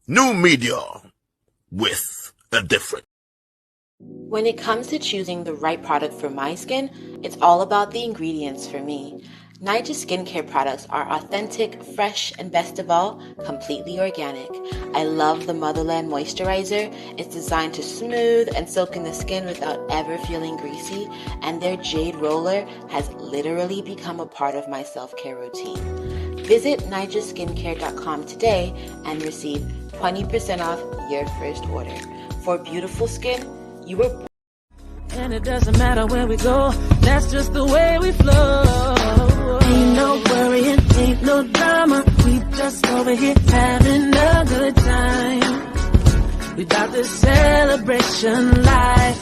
New media with a different. When it comes to choosing the right product for my skin, it's all about the ingredients for me. Niger skincare products are authentic, fresh, and best of all, completely organic. I love the Motherland Moisturizer. It's designed to smooth and soak in the skin without ever feeling greasy, and their Jade Roller has literally become a part of my self-care routine. Visit nigerskincare.com today and receive 20% off your first order. For beautiful skin, you were born. And it doesn't matter where we go, that's just the way we flow. Ain't no worrying, ain't no drama, we just over here having a good time. We got this celebration life.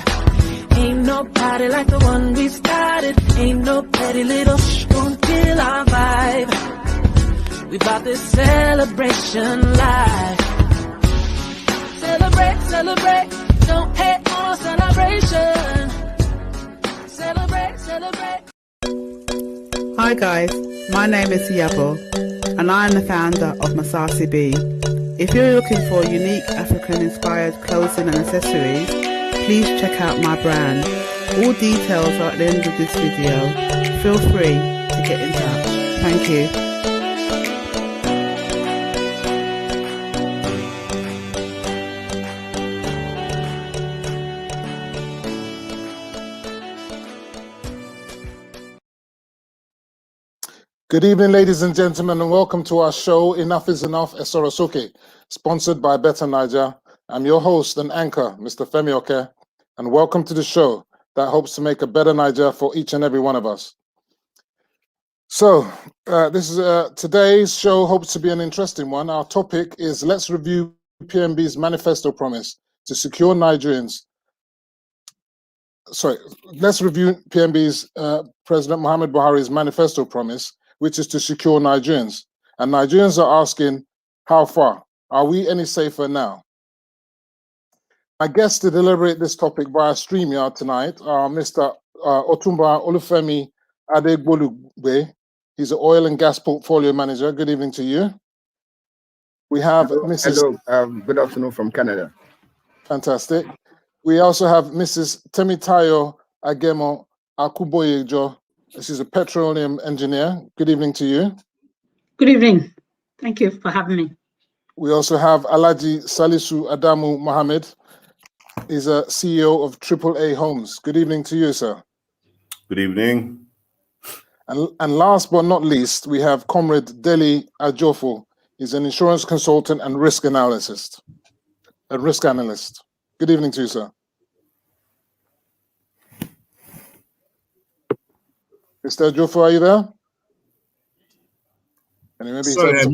Ain't no party like the one we started. Ain't no petty little shh gon' kill our vibe. We got this celebration life. Celebrate, celebrate, don't hate on our celebration. Celebrate, celebrate. Hi guys, my name is Yabo and I am the founder of Masasi B. If you're looking for unique African-inspired clothing and accessories, please check out my brand. All details are at the end of this video. Feel free to get in touch. Thank you. Good evening, ladies and gentlemen, and welcome to our show, Enough is Enough, Soro Soke, sponsored by Better Niger. I'm your host and anchor, Mr. FEMI OKE, and welcome to the show that hopes to make a better Niger for each and every one of us. So, this is today's show hopes to be an interesting one. Our topic is let's review PMB's manifesto promise to secure Nigerians. Let's review PMB's President Muhammad Buhari's manifesto promise, which is to secure Nigerians. And Nigerians are asking, how far? Are we any safer now? My guests to deliberate this topic via StreamYard tonight are Mr. Otumba Olufemi Adegbolugbe. He's an oil and gas portfolio manager. Good evening to you. We have Mrs. Hello, good afternoon from Canada. Fantastic. We also have Mrs. Temitayo Agemo Akuboyejo. She's a petroleum engineer. Good evening to you. Good evening. Thank you for having me. We also have Alhaji Salisu Adamu Mohammed. He's a CEO of AAA Homes. Good evening to you, sir. Good evening. And last but not least, we have Comrade Deli Ajofo. He's an insurance consultant and risk analyst. Good evening to you, sir. Mr. Ajofo, are you there? Sorry, I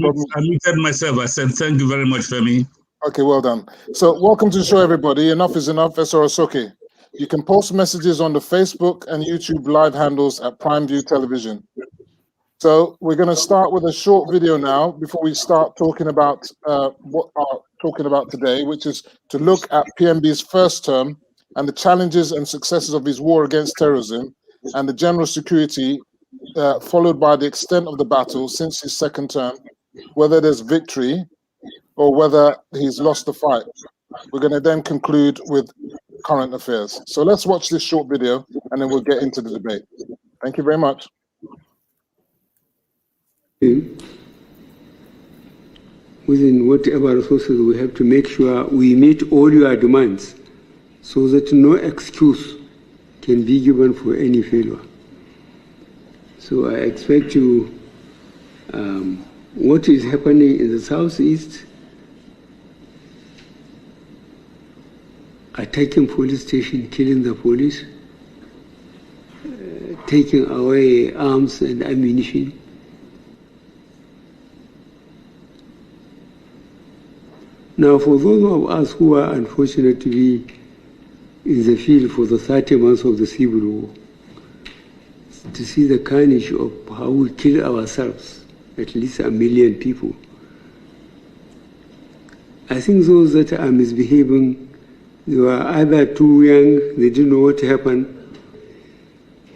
muted myself. I said thank you very much, Femi. Okay, well done. So welcome to the show, everybody. Enough is Enough, Soro Soke. You can post messages on the Facebook and YouTube live handles at Prime View Television. So we're going to start with a short video now before we start talking about what we're talking about today, which is to look at PMB's first term and the challenges and successes of his war against terrorism and the general security, followed by the extent of the battle since his second term, whether there's victory or whether he's lost the fight. We're going to then conclude with current affairs. So let's watch this short video and then we'll get into the debate. Thank you very much. Within whatever resources we have to make sure we meet all your demands so that no excuse can be given for any failure. So I expect you, what is happening in the southeast, attacking police station, killing the police, taking away arms and ammunition. Now, for those of us who are unfortunate to be in the field for the 30 months of the civil war, to see the carnage of how we kill ourselves, at least 1 million people, I think those that are misbehaving, they were either too young, they didn't know what happened.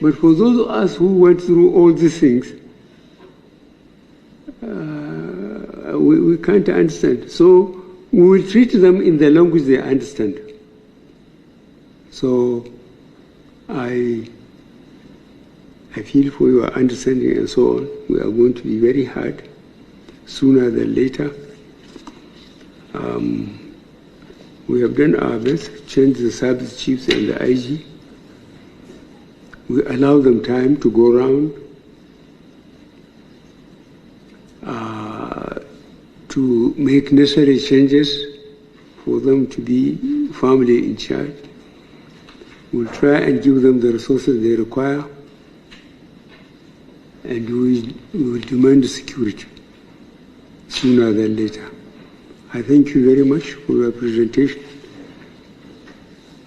But for those of us who went through all these things, we can't understand. So we will treat them in the language they understand. So I feel for your understanding and so on. We are going to be very hard sooner than later. We have done our best, changed the service chiefs and the IG. We allow them time to go around to make necessary changes for them to be firmly in charge. We'll try and give them the resources they require, and we will demand security sooner than later. I thank you very much for your presentation.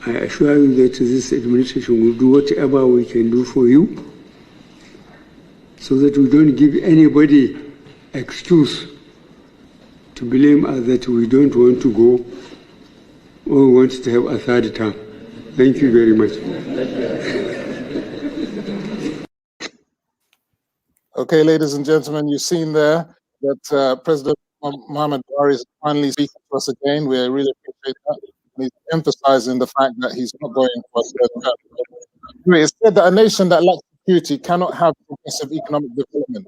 I assure you that this administration will do whatever we can do for you so that we don't give anybody excuse to blame us that we don't want to go or want to have a third term. Thank you very much. Okay, ladies and gentlemen, you've seen there that President Muhammad Buhari is finally speaking to us again. We really appreciate that. And he's emphasizing the fact that he's not going for a third term. It's said that a nation that lacks security cannot have progressive economic development.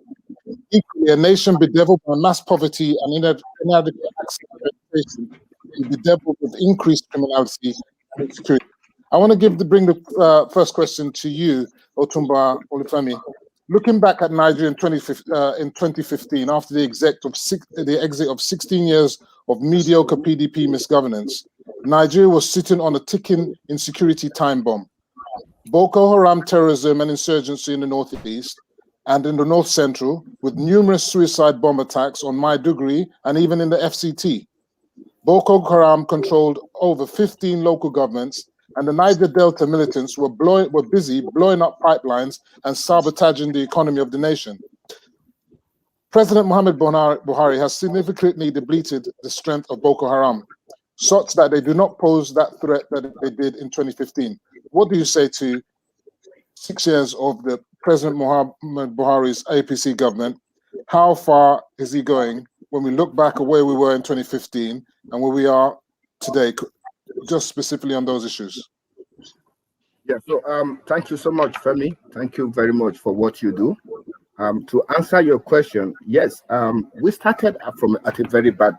Equally, a nation bedeviled by mass poverty and inadequate access to education is bedeviled with increased criminality and insecurity. I want to bring the first question to you, Otumba Olufemi. Looking back at Nigeria in 2015, after the exit of 16 years of mediocre PDP misgovernance, Nigeria was sitting on a ticking insecurity time bomb. Boko Haram terrorism and insurgency in the northeast and in the north central, with numerous suicide bomb attacks on Maiduguri and even in the FCT. Boko Haram controlled over 15 local governments, and the Niger Delta militants were busy blowing up pipelines and sabotaging the economy of the nation. President Muhammad Buhari has significantly depleted the strength of Boko Haram, such that they do not pose that threat that they did in 2015. What do you say to 6 years of the President Muhammad Buhari's APC government? How far is he going when we look back at where we were in 2015 and where we are today, just specifically on those issues? Yeah, so thank you so much, Femi. Thank you very much for what you do. To answer your question, yes, we started from at a very bad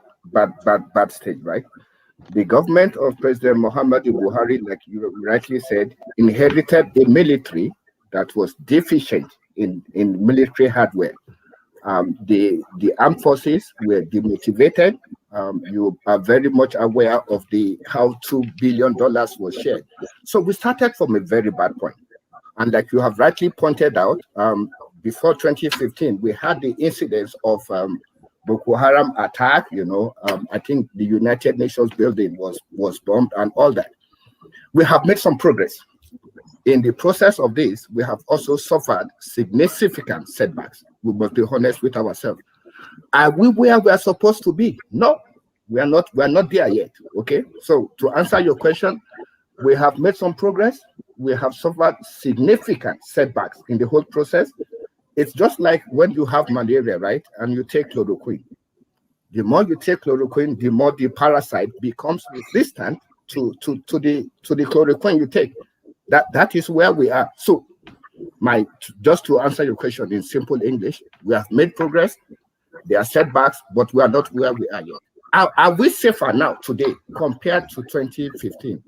stage, right? The government of President Muhammadu Buhari, like you rightly said, inherited a military that was deficient in military hardware. The armed forces were demotivated. You are very much aware of how $2 billion was shared. So we started from a very bad point. And like you have rightly pointed out, before 2015, we had the incidents of Boko Haram attack. I think the United Nations building was bombed and all that. We have made some progress. In the process of this, we have also suffered significant setbacks. We must be honest with ourselves. Are we where we are supposed to be? No, we are not. We are not there yet. Okay. So to answer your question, we have made some progress. We have suffered significant setbacks in the whole process. It's just like when you have malaria, right? And you take chloroquine. The more you take chloroquine, the more the parasite becomes resistant to the chloroquine you take. That is where we are. So just to answer your question in simple English, we have made progress. There are setbacks, but we are not where we are yet. Are we safer now today compared to 2015?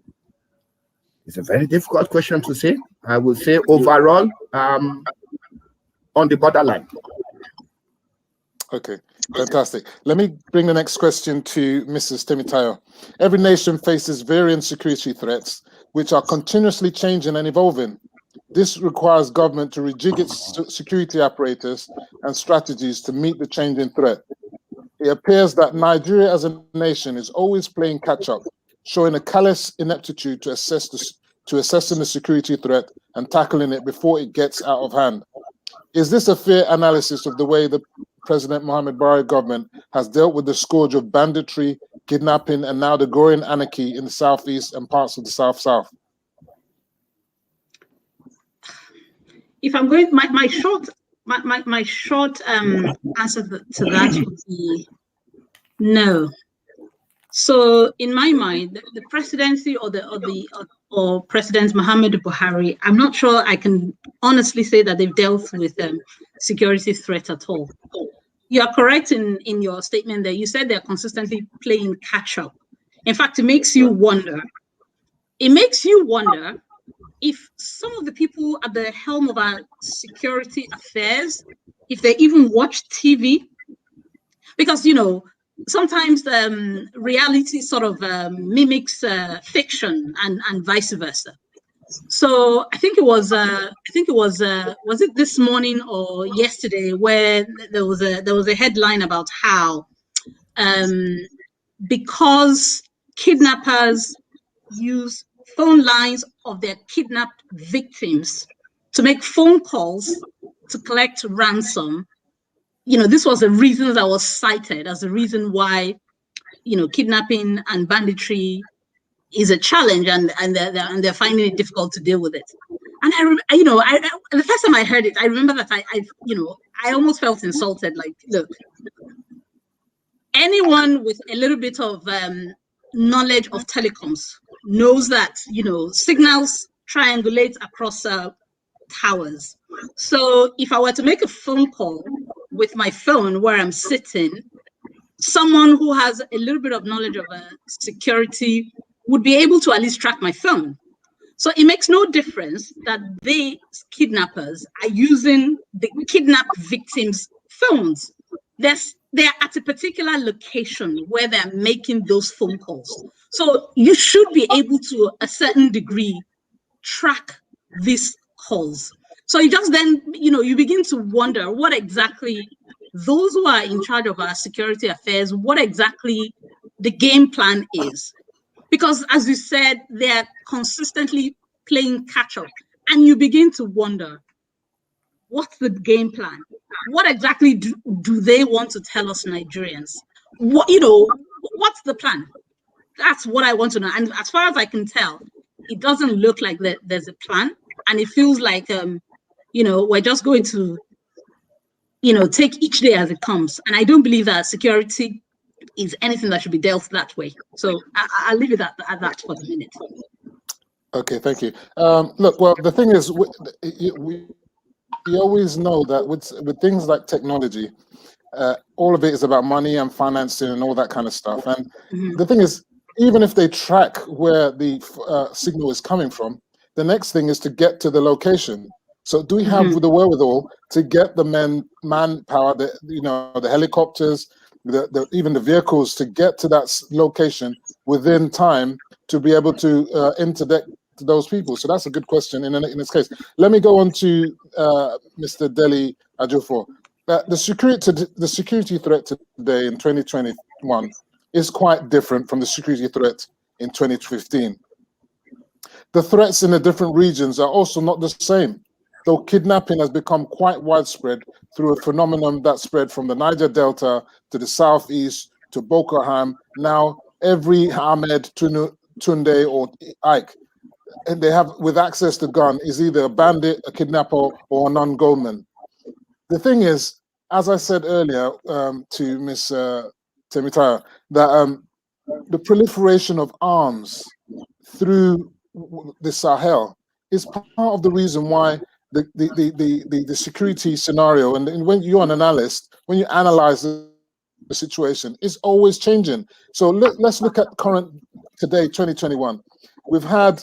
It's a very difficult question to say. I would say overall, on the borderline. Okay, fantastic. Let me bring the next question to Mrs. Temitayo. Every nation faces varying security threats, which are continuously changing and evolving. This requires government to rejig its security apparatus and strategies to meet the changing threat. It appears that Nigeria as a nation is always playing catch-up, showing a callous ineptitude to assessing the security threat and tackling it before it gets out of hand. Is this a fair analysis of the way the President Muhammad Buhari government has dealt with the scourge of banditry, kidnapping, and now the growing anarchy in the southeast and parts of the south-south? If I'm going, my short answer to that would be no. So in my mind, the presidency or President Muhammadu Buhari, I'm not sure I can honestly say that they've dealt with security threat at all. You are correct in your statement that you said they're consistently playing catch up. In fact, it makes you wonder. It makes you wonder if some of the people at the helm of our security affairs, if they even watch TV, because, you know, sometimes reality sort of mimics fiction and vice versa. So I think it was it this morning or yesterday where there was a headline about how because kidnappers use phone lines of their kidnapped victims to make phone calls to collect ransom. You know, this was the reason that was cited as the reason why, you know, kidnapping and banditry is a challenge, and they're finding it difficult to deal with it. And the first time I heard it, I remember that I almost felt insulted. Like, look, anyone with a little bit of knowledge of telecoms knows that, you know, signals triangulate across towers. So if I were to make a phone call with my phone where I'm sitting, someone who has a little bit of knowledge of security would be able to at least track my phone. So it makes no difference that the kidnappers are using the kidnapped victims' phones. They're at a particular location where they're making those phone calls. So you should be able to, a certain degree, track these calls. So you just then, you know, you begin to wonder what exactly those who are in charge of our security affairs, what exactly the game plan is. Because as you said, they're consistently playing catch up. And you begin to wonder, what's the game plan? What exactly do they want to tell us Nigerians? What, you know, what's the plan? That's what I want to know. And as far as I can tell, it doesn't look like there's a plan. And it feels like, you know, we're just going to, you know, take each day as it comes. And I don't believe that security is anything that should be dealt that way. So I'll leave it at that for the minute. Okay, thank you. Look, well, the thing is, we always know that with things like technology, all of it is about money and financing and all that kind of stuff. And the thing is, even if they track where the signal is coming from, the next thing is to get to the location. So do we have the wherewithal to get the manpower, the helicopters, even the vehicles to get to that location within time to be able to interdict those people? So that's a good question in this case. Let me go on to Mr. Dele Ajufo. The security threat today in 2021 is quite different from the security threat in 2015. The threats in the different regions are also not the same, though kidnapping has become quite widespread through a phenomenon that spread from the Niger Delta to the southeast to Boko Haram. Now every Ahmed, Tunde or Ike, and they have with access to gun is either a bandit, a kidnapper, or a non-gunman. The thing is, as I said earlier to Ms. Temitaya, that the proliferation of arms through the Sahel is part of the reason why the security scenario, and when you're an analyst, when you analyze the situation, it's always changing. So let's look at today, 2021. We've had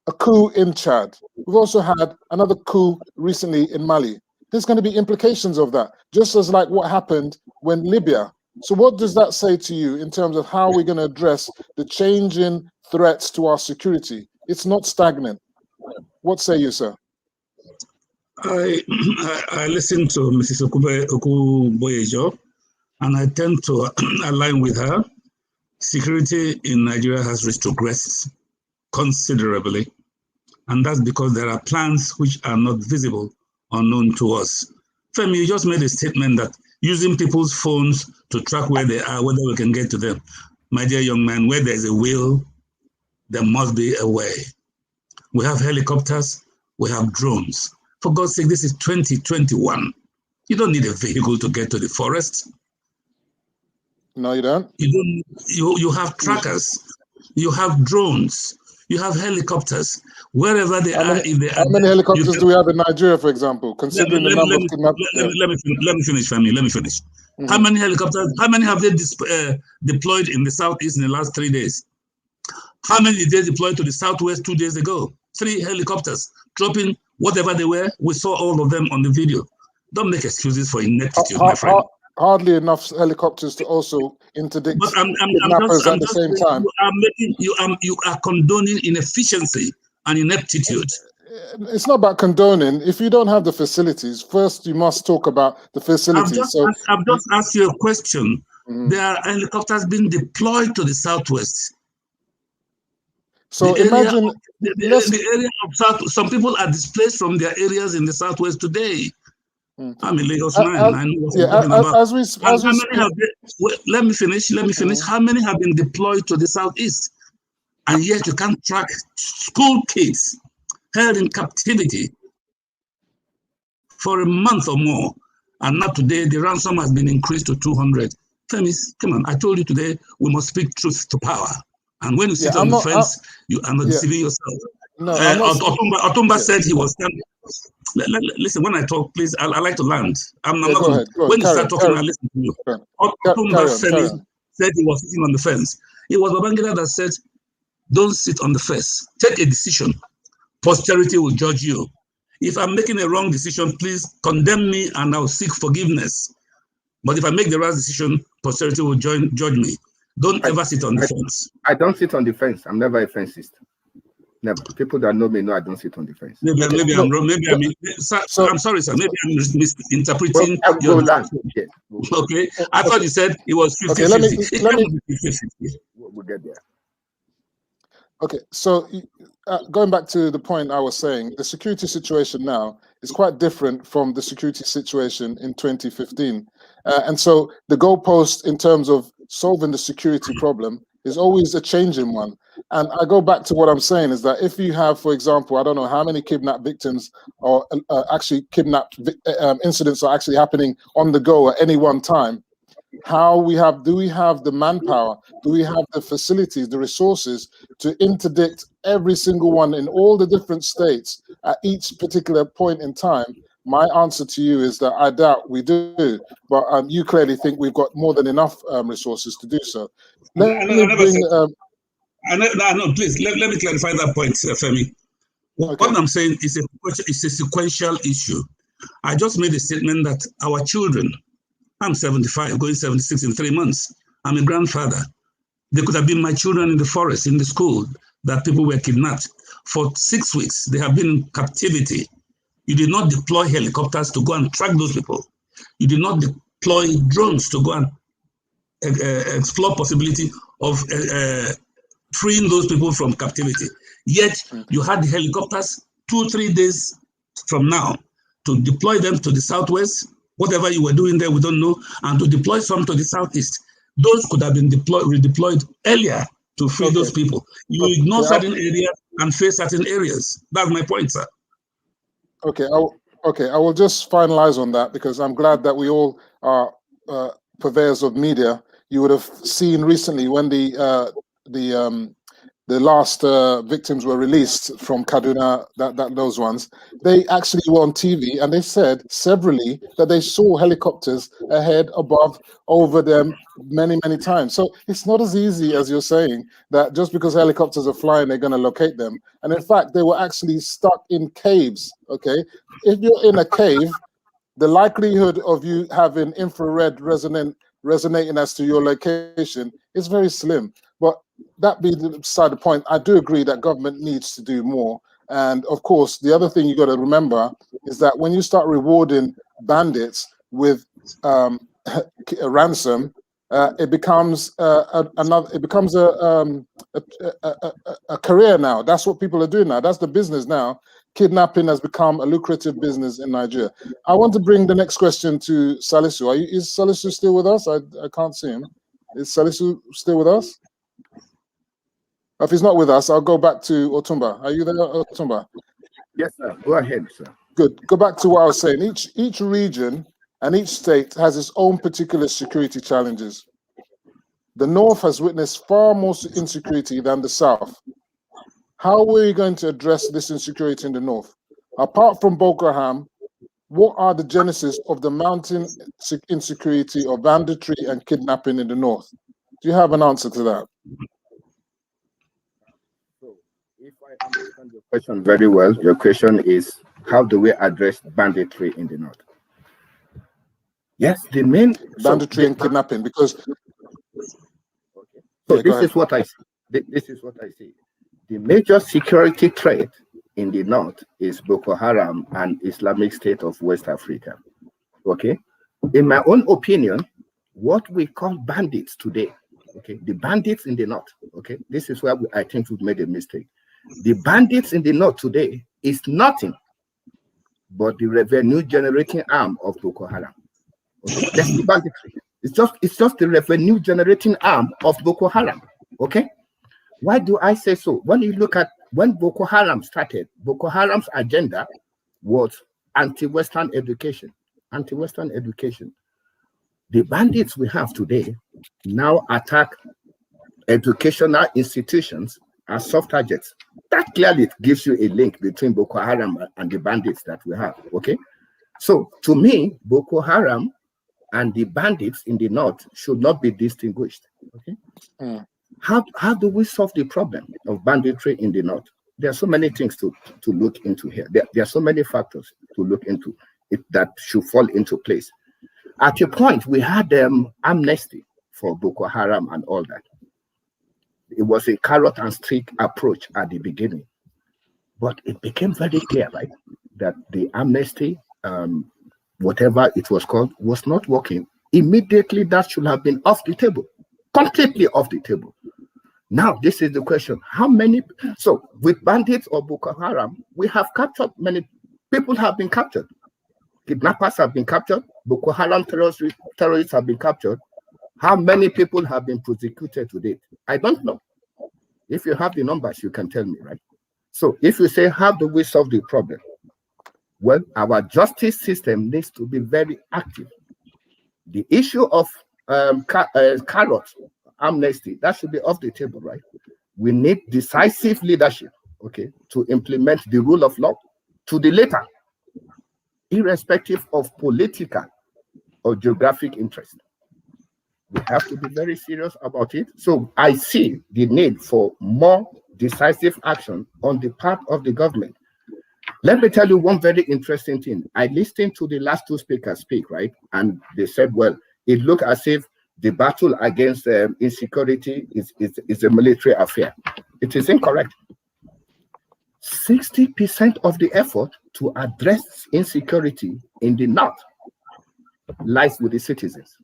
a coup in Chad. We've also had another coup recently in Mali. There's going to be implications of that, just as like what happened when Libya. So what does that say to you in terms of how we're going to address the changing threats to our security? It's not stagnant. What say you, sir? I listen to Mrs. Okuboyejo, and I tend to align with her. Security in Nigeria has retrogressed considerably, and that's because there are plans which are not visible or known to us. Femi, you just made a statement that using people's phones to track where they are, whether we can get to them. My dear young man, where there's a will, there must be a way. We have helicopters, we have drones. For God's sake, this is 2021. You don't need a vehicle to get to the forest. No, you don't. You have trackers, you have drones, you have helicopters. Wherever they are, if they are, how many helicopters do we have in Nigeria, for example, considering the number of kidnapped? Let me finish, family. Let me finish. How many helicopters? How many have they deployed in the southeast in the last 3 days? How many did they deploy to the southwest 2 days ago? 3 helicopters dropping whatever they were. We saw all of them on the video. Don't make excuses for ineptitude, my friend. Hardly enough helicopters to also interdict kidnappers at the same time. You are condoning inefficiency and ineptitude. It's not about condoning. If you don't have the facilities, first you must talk about the facilities. I've just asked you a question. There are helicopters being deployed to the southwest. So imagine the area of south. Some people are displaced from their areas in the southwest today. I'm a Lagos man. I know what I'm talking about. Let me finish. How many have been deployed to the southeast? And yet you can't track school kids held in captivity for a month or more. And now today, the ransom has been increased to 200. FEMI, come on, I told you today, we must speak truth to power. And when you sit on the fence, you are not deceiving yourself. No, Otumba said he was standing. Listen, when I talk, please, I like to land. I'm not going to. When you start talking, I listen to you. Otumba said he was sitting on the fence. It was Babangida that said, don't sit on the fence. Take a decision. Posterity will judge you. If I'm making a wrong decision, please condemn me and I'll seek forgiveness. But if I make the right decision, posterity will judge me. Don't ever sit on the fence. I don't sit on the fence. I'm never a fencist. Never. People that know me know I don't sit on the fence. Maybe I'm wrong. I'm sorry, sir. Maybe I'm misinterpreting your land. Okay. I thought you said it was 50-50. We'll get there. Okay, so going back to the point I was saying, the security situation now is quite different from the security situation in 2015. And so the goalpost in terms of solving the security problem is always a changing one. And I go back to what I'm saying is that if you have, for example, I don't know how many kidnapped victims or actually kidnapped incidents are actually happening on the go at any one time, do we have the manpower? Do we have the facilities, the resources to interdict every single one in all the different states at each particular point in time? My answer to you is that I doubt we do, but you clearly think we've got more than enough resources to do so. No, please, let me clarify that point, FEMI. What I'm saying is a sequential issue. I just made a statement that our children, I'm 75, going 76 in 3 months. I'm a grandfather. They could have been my children in the forest, in the school, that people were kidnapped. For 6 weeks, they have been in captivity. You did not deploy helicopters to go and track those people. You did not deploy drones to go and explore possibility of freeing those people from captivity. Yet, you had the helicopters 2-3 days from now to deploy them to the southwest. Whatever you were doing there, we don't know, and to deploy some to the southeast. Those could have been redeployed earlier to free those people. You ignore certain areas and face certain areas. That's my point, sir. Okay, I will just finalize on that because I'm glad that we all are purveyors of media. You would have seen recently when the last victims were released from Kaduna, those ones, they actually were on TV and they said severally that they saw helicopters ahead, above, over them many, many times. So it's not as easy as you're saying that just because helicopters are flying, they're going to locate them. And in fact, they were actually stuck in caves, okay? If you're in a cave, the likelihood of you having infrared resonating as to your location is very slim. But that being beside the point, I do agree that government needs to do more. And of course, the other thing you got to remember is that when you start rewarding bandits with a ransom, it becomes a career now. That's what people are doing now. That's the business now. Kidnapping has become a lucrative business in Nigeria. I want to bring the next question to Salisu. Is Salisu still with us? I can't see him. Is Salisu still with us? If he's not with us, I'll go back to Otumba. Are you there, Otumba? Yes, sir. Go ahead, sir. Good. Go back to what I was saying. Each region and each state has its own particular security challenges. The North has witnessed far more insecurity than the South. How are we going to address this insecurity in the North? Apart from Boko Haram, what are the genesis of the mounting insecurity of banditry and kidnapping in the North? Do you have an answer to that? So, if I understand your question very well, your question is, how do we address banditry in the North? Yes, the main banditry and kidnapping, because this is what I see. This is what I see. The major security threat in the North is Boko Haram and Islamic State of West Africa. Okay, in my own opinion, what we call bandits today, okay, the bandits in the North, okay, this is where I think we've made a mistake. The bandits in the North today is nothing but the revenue generating arm of Boko Haram. Okay, that's the banditry. It's just the revenue generating arm of Boko Haram. Okay, why do I say so? When you look at when Boko Haram started, Boko Haram's agenda was anti-Western education. Anti-Western education. The bandits we have today now attack educational institutions as soft targets. That clearly gives you a link between Boko Haram and the bandits that we have. Okay, so to me, Boko Haram and the bandits in the North should not be distinguished. Okay, how do we solve the problem of banditry in the North? There are so many things to look into here. There are so many factors to look into it that should fall into place. At a point, we had amnesty for Boko Haram and all that. It was a carrot and stick approach at the beginning, but it became very clear, right, that the amnesty, whatever it was called, was not working. Immediately, that should have been off the table, completely off the table. Now, this is the question: how many? So, with bandits or Boko Haram, we have captured many people. Have been captured. Kidnappers have been captured. Boko Haram terrorists have been captured. How many people have been prosecuted to date? I don't know. If you have the numbers, you can tell me, right? So if you say, how do we solve the problem? Well, our justice system needs to be very active. The issue of carrot, amnesty, that should be off the table, right? We need decisive leadership, okay, to implement the rule of law to the letter, irrespective of political or geographic interest. We have to be very serious about it. So I see the need for more decisive action on the part of the government. Let me tell you one very interesting thing. I listened to the last two speakers speak, right? And they said, well, it looked as if the battle against insecurity is a military affair. It is incorrect. 60% of the effort to address insecurity in the North lies with the citizens.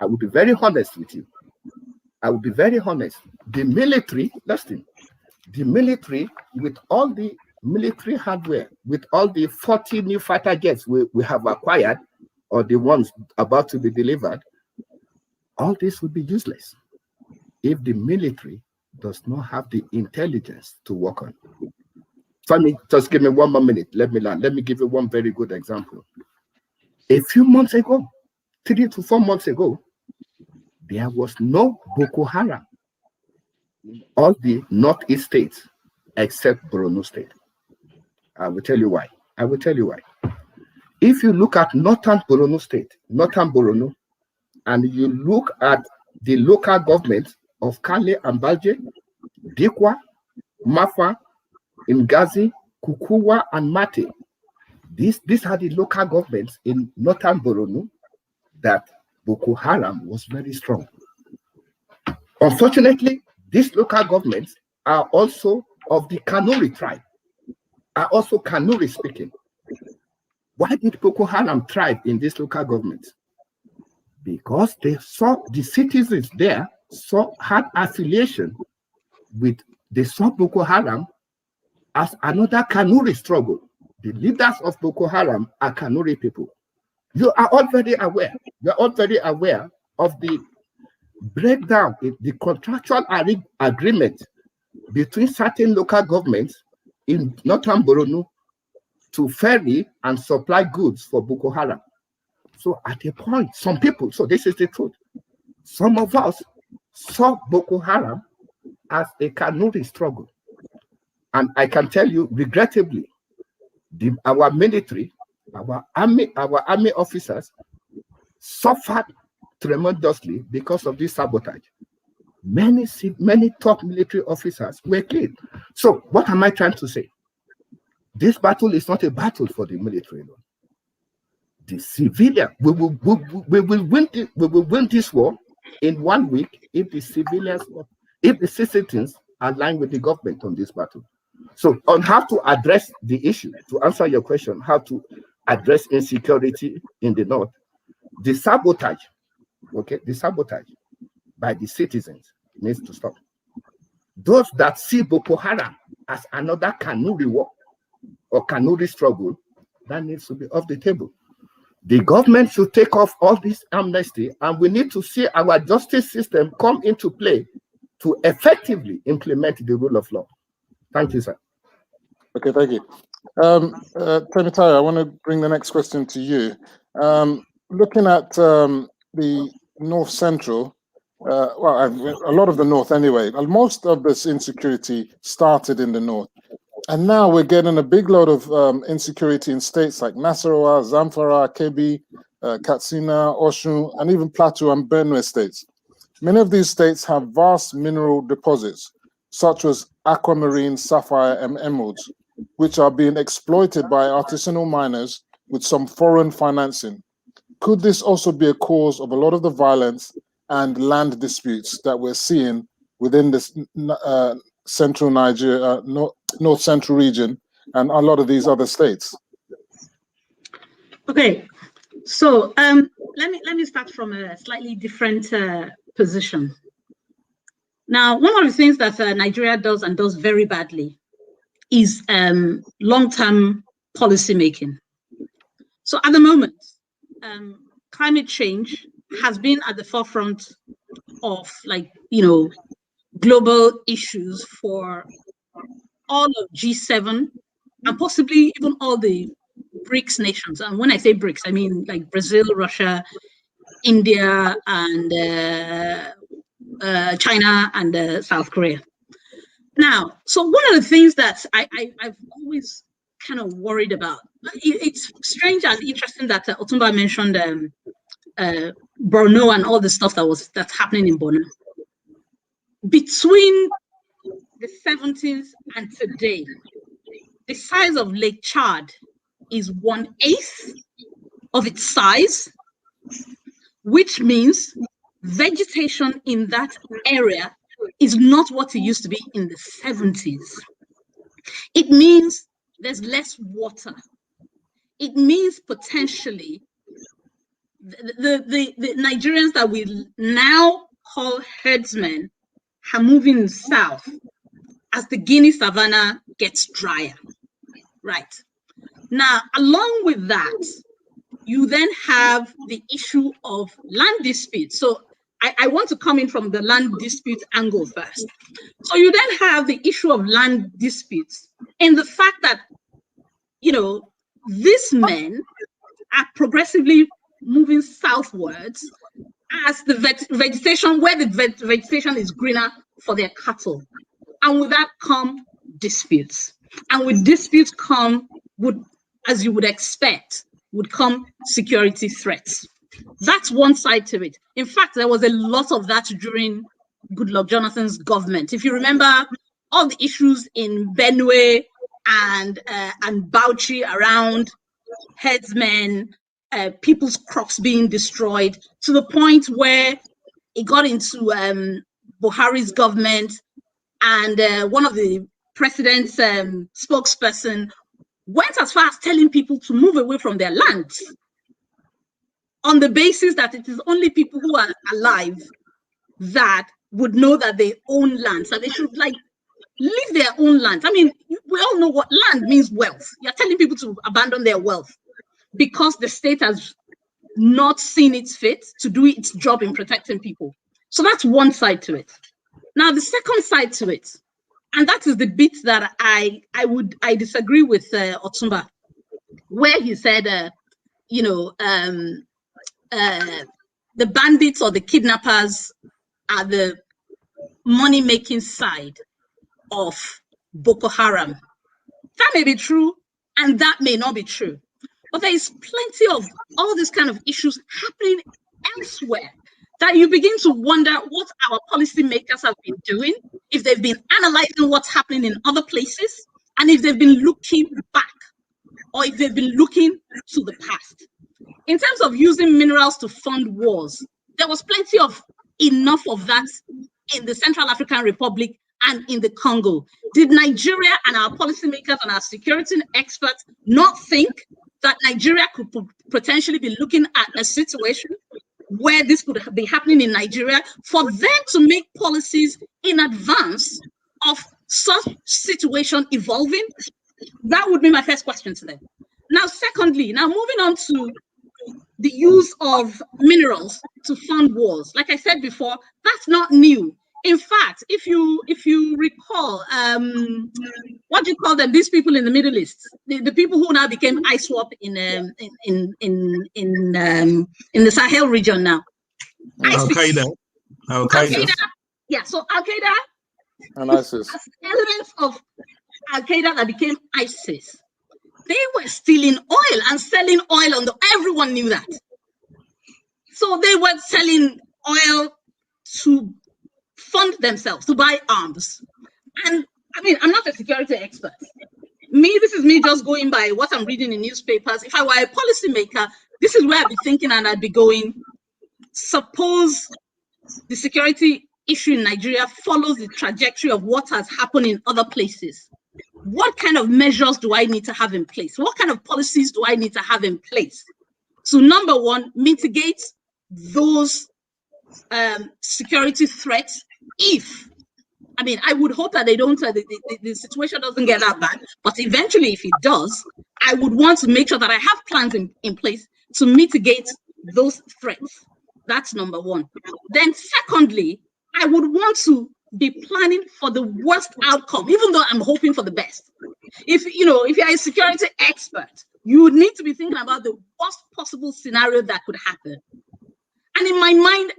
I will be very honest with you. I will be very honest. The military, listen, the military, with all the military hardware, with all the 40 new fighter jets we have acquired, or the ones about to be delivered, all this would be useless if the military does not have the intelligence to work on. Femi, just give me 1 more minute. Let me learn. Let me give you one very good example. A few months ago, 3 to 4 months ago, there was no Boko Haram in all the northeast states except Borno State. I will tell you why. I will tell you why. If you look at northern Borno State, northern Borno, and you look at the local governments of Kale and Balje, Dikwa, Mafa, Ngazi, Kukuwa, and Mate, these are the local governments in northern Borno that Boko Haram was very strong. Unfortunately, these local governments are also of the Kanuri tribe, are also Kanuri speaking. Why did Boko Haram thrive in these local governments? Because they saw the citizens there had affiliation with, they saw Boko Haram as another Kanuri struggle. The leaders of Boko Haram are Kanuri people. You are all very aware. You are all very aware of the breakdown in the contractual agreement between certain local governments in northern Borno to ferry and supply goods for Boko Haram. So at a point, some people, so this is the truth, Some of us saw Boko Haram as a Kanuri struggle. And I can tell you, regrettably, our military, our army officers suffered tremendously because of this sabotage. Many top military officers were killed. So what am I trying to say? This battle is not a battle for the military alone. The civilian, we will win this war in 1 week if the citizens align with the government on this battle. So on how to address the issue, to answer your question, how to address insecurity in the north, the sabotage by the citizens needs to stop. Those that see Boko Haram as another Kanuri war or Kanuri struggle, that needs to be off the table. The government should take off all this amnesty, and we need to see our justice system come into play to effectively implement the rule of law. Thank you, sir. Okay, thank you. Temitai, I want to bring the next question to you. Looking at the North Central, a lot of the North anyway, most of this insecurity started in the North. And now we're getting a big load of insecurity in states like Nasarawa, Zamfara, Kebbi, Katsina, Osun, and even Plateau and Benue states. Many of these states have vast mineral deposits, such as aquamarine, sapphire, and emeralds, which are being exploited by artisanal miners with some foreign financing. Could this also be a cause of a lot of the violence and land disputes that we're seeing within this central Nigeria, North Central region, and a lot of these other states? Okay, so let me start from a slightly different position. Now, one of the things that Nigeria does and does very badly is long-term policy making. So at the moment, climate change has been at the forefront of, global issues for all of G7 and possibly even all the BRICS nations. And when I say BRICS, I mean like Brazil, Russia, India, and China, and South Korea. Now, so one of the things that I've always kind of worried about, it's strange and interesting that Otumba mentioned Borno and all the stuff that's happening in Borno. Between the 70s and today, the size of Lake Chad is 1/8 of its size, which means vegetation in that area is not what it used to be in the 70s. It means there's less water. It means potentially the Nigerians that we now call herdsmen are moving south as the Guinea savanna gets drier, right? Now, along with that, you then have the issue of land disputes. So I want to come in from the land dispute angle first. So you then have the issue of land disputes in the fact that, these men are progressively moving southwards as the vegetation, where the vegetation is greener for their cattle. And with that come disputes. And with disputes as you would expect, would come security threats. That's one side to it. In fact, there was a lot of that during Goodluck Jonathan's government. If you remember all the issues in Benue and Bauchi around herdsmen, people's crops being destroyed, to the point where it got into Buhari's government, and one of the president's spokesperson went as far as telling people to move away from their lands on the basis that it is only people who are alive that would know that they own land. So they should leave their own land. I mean, we all know what land means: wealth. You're telling people to abandon their wealth because the state has not seen it fit to do its job in protecting people. So that's one side to it. Now, the second side to it, and that is the bit that I disagree with Otumba, where he said, the bandits or the kidnappers are the money-making side of Boko Haram. That may be true, and that may not be true. But there is plenty of all these kind of issues happening elsewhere that you begin to wonder what our policymakers have been doing, if they've been analyzing what's happening in other places, and if they've been looking back, or if they've been looking to the past. In terms of using minerals to fund wars, there was plenty of enough of that in the Central African Republic and in the Congo. Did Nigeria and our policymakers and our security experts not think that Nigeria could potentially be looking at a situation where this could be happening in Nigeria, for them to make policies in advance of such situation evolving? That would be my first question to them. Now, secondly, now moving on to the use of minerals to fund wars. Like I said before, that's not new. In fact, if you recall, what do you call them? These people in the Middle East, the people who now became ISWAP in the Sahel region now. Al-Qaeda. Yeah, so Al-Qaeda and ISIS. Elements of Al-Qaeda that became ISIS. They were stealing oil and selling oil on everyone knew that. So they were selling oil to fund themselves, to buy arms. And I mean, I'm not a security expert. This is me just going by what I'm reading in newspapers. If I were a policymaker, this is where I'd be thinking and I'd be going, suppose the security issue in Nigeria follows the trajectory of what has happened in other places. What kind of measures do I need to have in place? What kind of policies do I need to have in place? So number one, mitigate those security threats. I would hope that they don't, the situation doesn't get that bad, but eventually if it does, I would want to make sure that I have plans in place to mitigate those threats. That's number one. Then secondly, I would want to be planning for the worst outcome, even though I'm hoping for the best. If you're a security expert, you would need to be thinking about the worst possible scenario that could happen. And in my mind,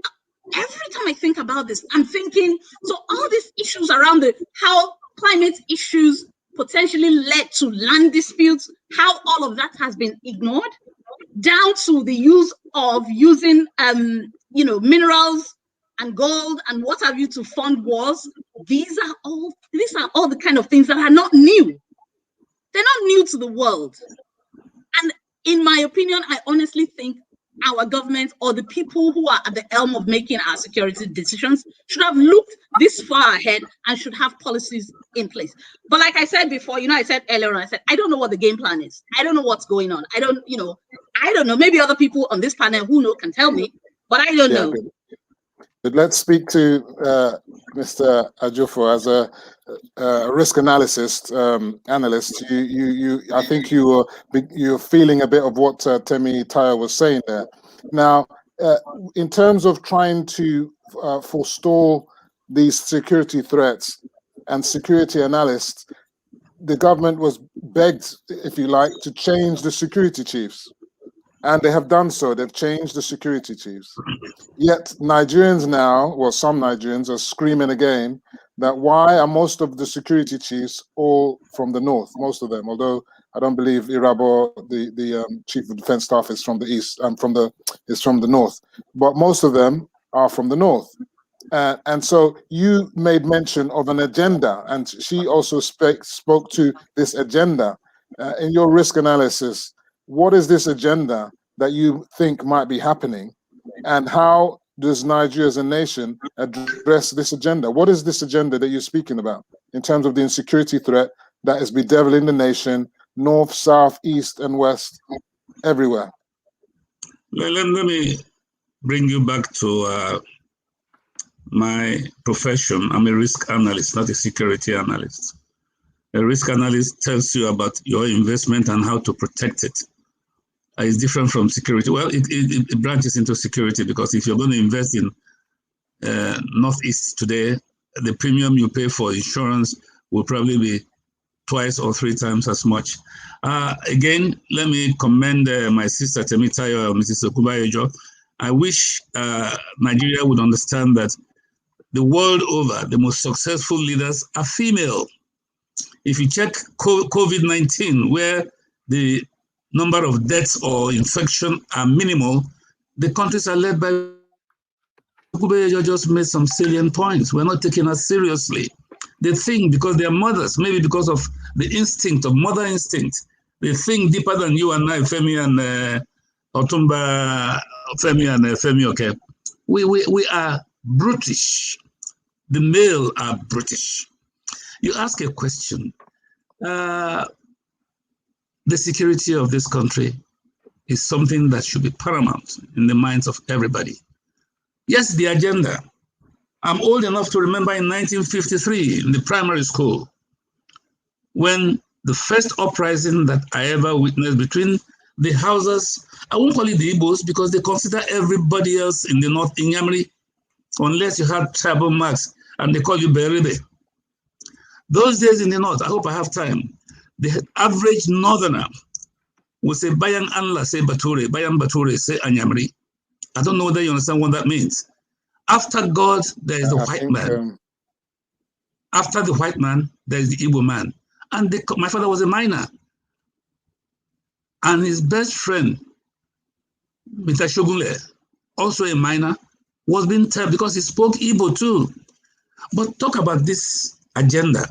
every time I think about this, I'm thinking, so all these issues around how climate issues potentially led to land disputes, how all of that has been ignored, down to the using minerals and gold and what have you to fund wars. These are all the kind of things that are not new. They're not new to the world. And in my opinion, I honestly think our government or the people who are at the helm of making our security decisions should have looked this far ahead and should have policies in place. But like I said before, I said earlier, I don't know what the game plan is. I don't know what's going on. I don't know. Maybe other people on this panel who know can tell me, but I don't know. But let's speak to Mr. Ajufo as a risk analyst. I think you're feeling a bit of what Temi Tayo was saying there. Now, in terms of trying to forestall these security threats, and security analysts, the government was begged, if you like, to change the security chiefs. And they have done so. They've changed the security chiefs. Yet Nigerians now, well, some Nigerians are screaming again that why are most of the security chiefs all from the north? Most of them, although I don't believe Irabo, the chief of defense staff, is from the east and is from the north. But most of them are from the north. And so you made mention of an agenda, and she also spoke to this agenda. In your risk analysis, what is this agenda that you think might be happening, and how does Nigeria as a nation address this agenda? What is this agenda that you're speaking about in terms of the insecurity threat that is bedeviling the nation, north, south, east, and west, everywhere? Let me bring you back to my profession. I'm a risk analyst, not a security analyst. A risk analyst tells you about your investment and how to protect it. It's different from security. Well, it branches into security, because if you're going to invest in Northeast today, the premium you pay for insurance will probably be 2 or 3 times as much. Again, let me commend my sister Temi Tayo, Mrs. Okubayejo. I wish Nigeria would understand that the world over, the most successful leaders are female. If you check COVID-19, where the number of deaths or infection are minimal, the countries are led by. You just made some salient points. We're not taking us seriously. They think because they're mothers, maybe because of the instinct of mother instinct, they think deeper than you and I, Femi and Otumba, Femi and Femi, okay? We are brutish. The male are brutish. You ask a question. The security of this country is something that should be paramount in the minds of everybody. Yes, the agenda. I'm old enough to remember in 1953 in the primary school, when the first uprising that I ever witnessed between the Hausas, I won't call it the Igbos because they consider everybody else in the north Inyamri, unless you had tribal marks and they call you Berebe. Those days in the north, I hope I have time, the average northerner will say Bayan Anla, say Bature, Bayan Bature, say Anyamri. I don't know whether you understand what that means. After God, there is the white man. After the white man, there is the Igbo man. And my father was a miner. And his best friend, Mr. Shogunle, also a miner, was being tapped because he spoke Igbo too. But talk about this agenda.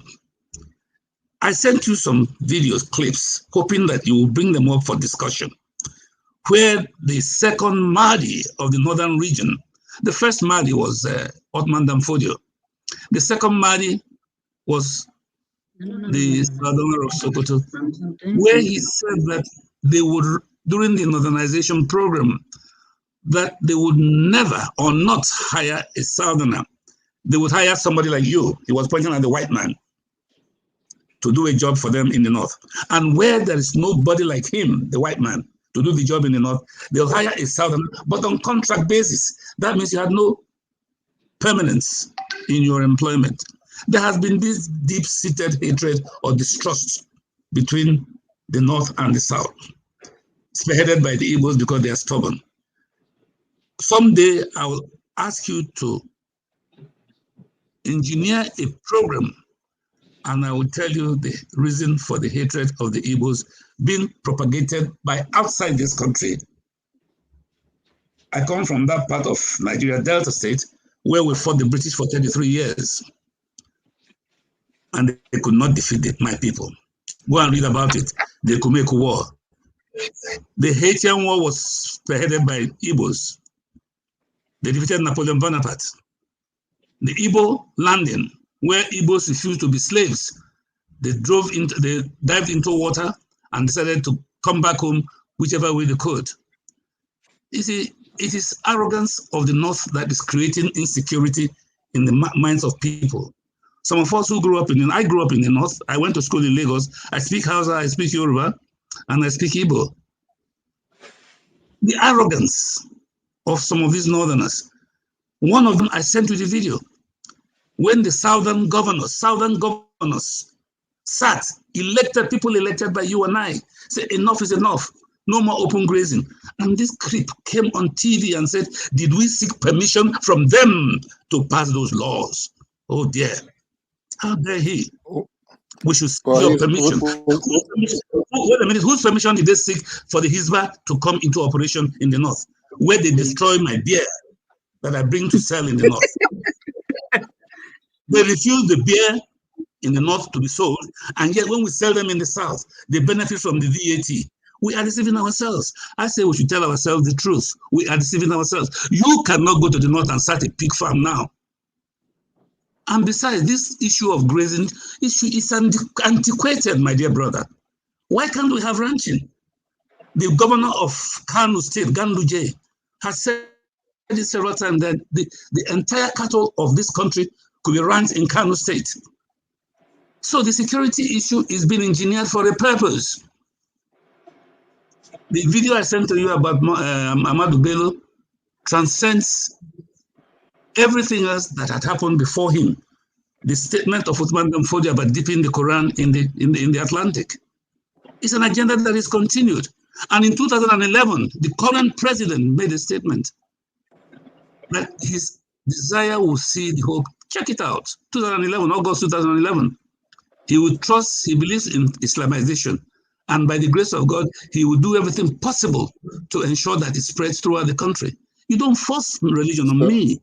I sent you some videos, clips, hoping that you will bring them up for discussion, where the second Mahdi of the northern region, the first Mahdi was Othman Danfodio. The second Mahdi was the southerner of Sokoto, where he said that they would, during the modernization program, that they would never or not hire a southerner. They would hire somebody like you. He was pointing at the white man to do a job for them in the north. And where there is nobody like him, the white man, to do the job in the north, they'll hire a southerner, but on contract basis. That means you have no permanence in your employment. There has been this deep-seated hatred or distrust between the north and the south, spearheaded by the Igbos because they are stubborn. Someday I will ask you to engineer a program, and I will tell you the reason for the hatred of the Igbos being propagated by outside this country. I come from that part of Nigeria, Delta State, where we fought the British for 33 years. And they could not defeat my people. Go and read about it. The Kumeko War. The Haitian War was spearheaded by Igbos. They defeated Napoleon Bonaparte. The Igbo landing, where Igbos refused to be slaves, they dived into water and decided to come back home whichever way they could. You see, it is arrogance of the North that is creating insecurity in the minds of people. Some of us who grew up I grew up in the North. I went to school in Lagos. I speak Hausa, I speak Yoruba, and I speak Igbo. The arrogance of some of these Northerners. One of them, I sent you the video. When the southern governors sat, people elected by you and I, said enough is enough, no more open grazing. And this creep came on TV and said, did we seek permission from them to pass those laws? Oh dear, how dare he? We should seek your permission. Wait a minute, whose permission did they seek for the Hizbah to come into operation in the north, where they destroy my beer that I bring to sell in the north? They refuse the beer in the north to be sold, and yet when we sell them in the south, they benefit from the VAT. We are deceiving ourselves. I say we should tell ourselves the truth. We are deceiving ourselves. You cannot go to the north and start a pig farm now. And besides, this issue of grazing is antiquated, my dear brother. Why can't we have ranching? The governor of Kano State, Ganduje, has said it several times that the entire cattle of this country could be ranched in Kano State. So the security issue is being engineered for a purpose. The video I sent to you about Amadou Bello transcends everything else that had happened before him. The statement of Othman Danfodio about dipping the Quran in the Atlantic. It's an agenda that is continued. And in 2011, the current president made a statement that his desire will see the whole. Check it out. 2011, August 2011. He believes in Islamization. And by the grace of God, he will do everything possible to ensure that it spreads throughout the country. You don't force religion on me.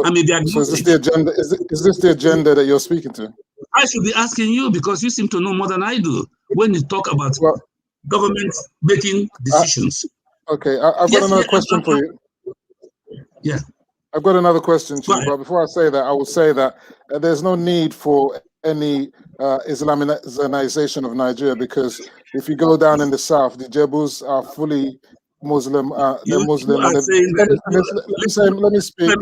I may be agnostic. So is this the agenda? Is this the agenda that you're speaking to? I should be asking you because you seem to know more than I do when you talk about government making decisions. Okay, I've got another question for you. Yeah. I've got another question to you, but before I say that, I will say that there's no need for any Islamization of Nigeria, because if you go down in the south, the Jebus are fully Muslim. They're Muslim. Let me speak,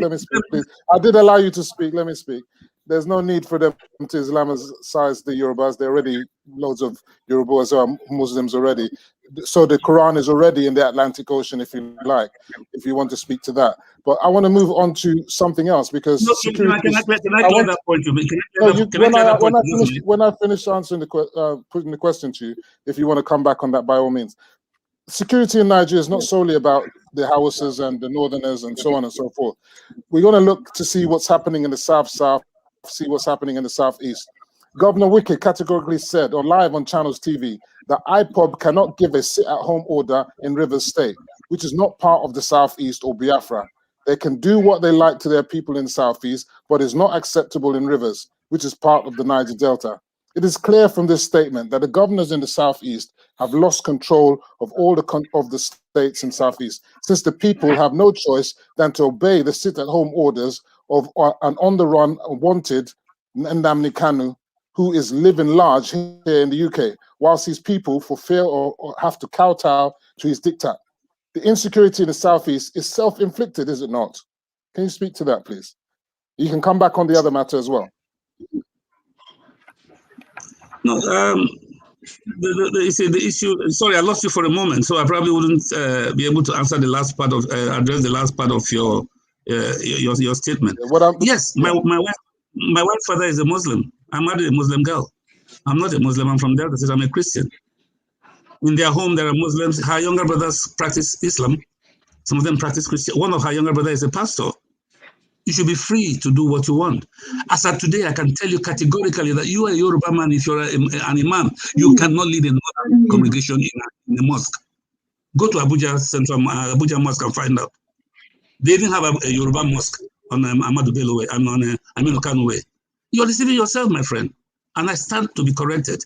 please. I did allow you to speak. Let me speak. There's no need for them to Islamize the Yorubas. There are already loads of Yorubas who are Muslims already. So the Quran is already in the Atlantic Ocean, if you like, if you want to speak to that. But I want to move on to something else, because security. Can I clear that point to me? When I finish answering putting the question to you, if you want to come back on that, by all means. Security in Nigeria is not solely about the Hausas and the Northerners and so on and so forth. We're going to look to see what's happening in the South, see what's happening in the Southeast. Governor Wike categorically said live on Channels TV that IPOB cannot give a sit-at-home order in Rivers State, which is not part of the Southeast or Biafra. They can do what they like to their people in the Southeast, but is not acceptable in Rivers, which is part of the Niger Delta. It is clear from this statement that the governors in the Southeast have lost control of all the states in Southeast, since the people have no choice than to obey the sit-at-home orders of an on-the-run wanted Nnamdi Kanu, who is living large here in the UK, whilst his people, for fear or have to kowtow to his diktat. The insecurity in the Southeast is self-inflicted, is it not? Can you speak to that, please? You can come back on the other matter as well. No, the issue. Sorry, I lost you for a moment, so I probably wouldn't be able to answer the last part of address the last part of your statement. Yes, my wife's father is a Muslim. I married a Muslim girl. I'm not a Muslim. I'm from Delta State. I'm a Christian. In their home, there are Muslims. Her younger brothers practice Islam. Some of them practice Christian. One of her younger brothers is a pastor. You should be free to do what you want. As of today, I can tell you categorically that you are a Yoruba man. If you're an imam, you cannot lead a congregation in a mosque. Go to Abuja Central, Abuja Mosque and find out. They even have a Yoruba mosque on Ahmadu Bello Way and on Aminu Kano Way. You're deceiving yourself, my friend. And I stand to be corrected.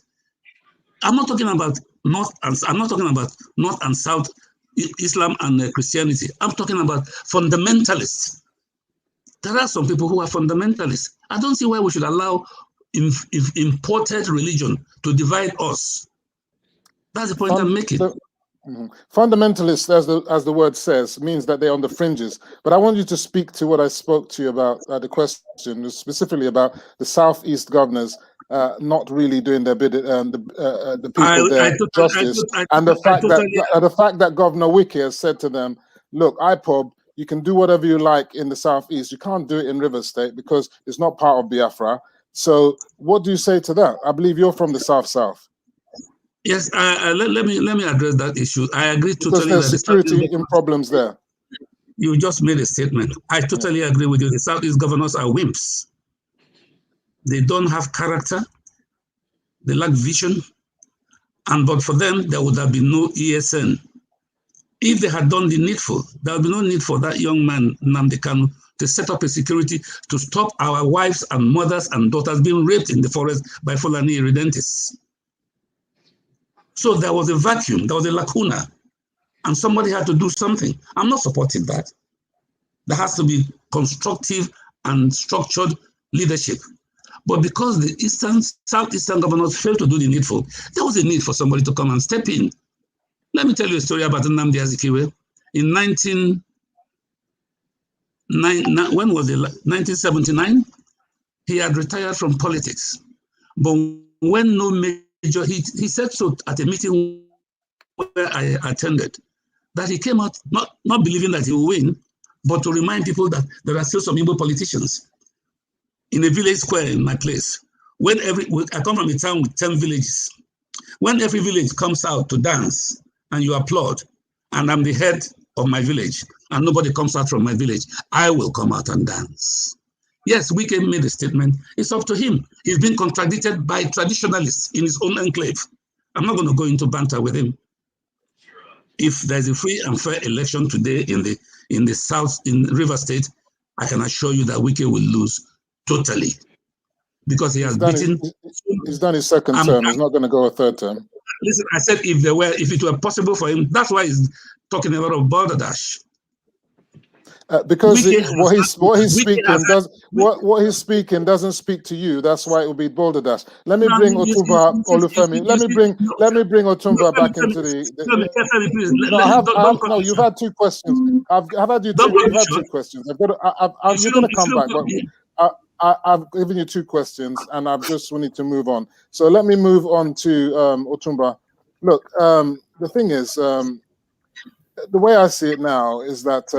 I'm not talking about North and South Islam and Christianity. I'm talking about fundamentalists. There are some people who are fundamentalists. I don't see why we should allow imported religion to divide us. That's the point I'm making. Fundamentalists, as the word says, means that they're on the fringes. But I want you to speak to what I spoke to you about, the question, specifically about the Southeast governors not really doing their bid, the people there justice, and the fact that Governor Wike has said to them, look, IPOB, you can do whatever you like in the Southeast. You can't do it in Rivers State because it's not part of Biafra. So what do you say to that? I believe you're from the South. Yes, let me address that issue. I agree totally. Because there's security in problems there. You just made a statement. I totally agree with you. The Southeast governors are wimps. They don't have character. They lack vision. But for them, there would have been no ESN. If they had done the needful, there would be no need for that young man, Nnamdi Kanu, to set up a security to stop our wives and mothers and daughters being raped in the forest by Fulani Irredentists. So there was a vacuum, there was a lacuna, and somebody had to do something. I'm not supporting that. There has to be constructive and structured leadership. But because the Southeastern governors failed to do the needful, there was a need for somebody to come and step in. Let me tell you a story about Nnamdi Azikiwe. In 1979, he had retired from politics. But when no major, he said so at a meeting where I attended, that he came out not believing that he will win, but to remind people that there are still some Igbo politicians. In a village square in my place, I come from a town with 10 villages. When every village comes out to dance and you applaud, and I'm the head of my village and nobody comes out from my village, I will come out and dance. Yes, Wike made a statement. It's up to him. He's been contradicted by traditionalists in his own enclave. I'm not going to go into banter with him. If there's a free and fair election today in the South, in River State, I can assure you that Wike will lose totally. Because he has beaten... He's done his second term. He's not going to go a third term. Listen, I said if it were possible for him, that's why he's talking a lot of border dash. Because what he's speaking doesn't speak to you. That's why it will be boulder dash. Let me bring Otumba Olufemi. Let me bring Otumba back into the. No, you've had two questions. I've had you two. You've had two questions. You're going to come back, but I've given you two questions, and I've just wanted to move on. So let me move on to Otumba. Look, the thing is, the way I see it now is that.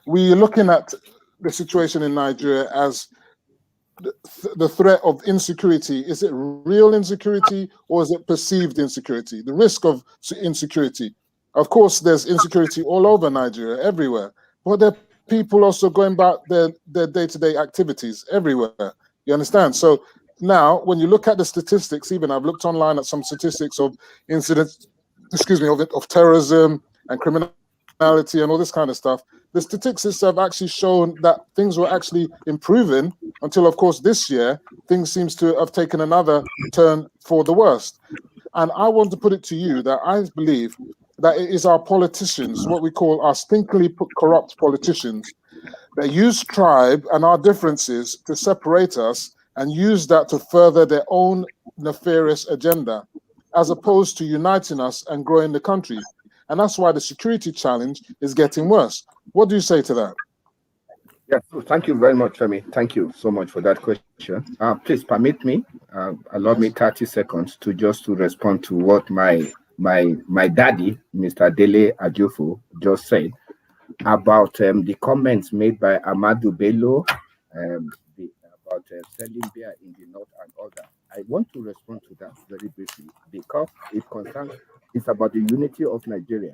We're looking at the situation in Nigeria as the threat of insecurity. Is it real insecurity or is it perceived insecurity? The risk of insecurity. Of course, there's insecurity all over Nigeria, everywhere. But there are people also going about their day-to-day activities everywhere. You understand? So now, when you look at the statistics, even I've looked online at some statistics of incidents, of terrorism and criminality and all this kind of stuff. The statistics have actually shown that things were actually improving until, of course, this year, things seems to have taken another turn for the worst. And I want to put it to you that I believe that it is our politicians, what we call our stinkily corrupt politicians, that use tribe and our differences to separate us and use that to further their own nefarious agenda, as opposed to uniting us and growing the country. And that's why the security challenge is getting worse. What do you say to that? Yeah, so thank you very much, Femi. Thank you so much for that question. Please permit me, allow me 30 seconds to respond to what my daddy, Mr. Dele Adjofo, just said about the comments made by Amadou Bello about selling beer in the north and all that. I want to respond to that very briefly because it's about the unity of Nigeria,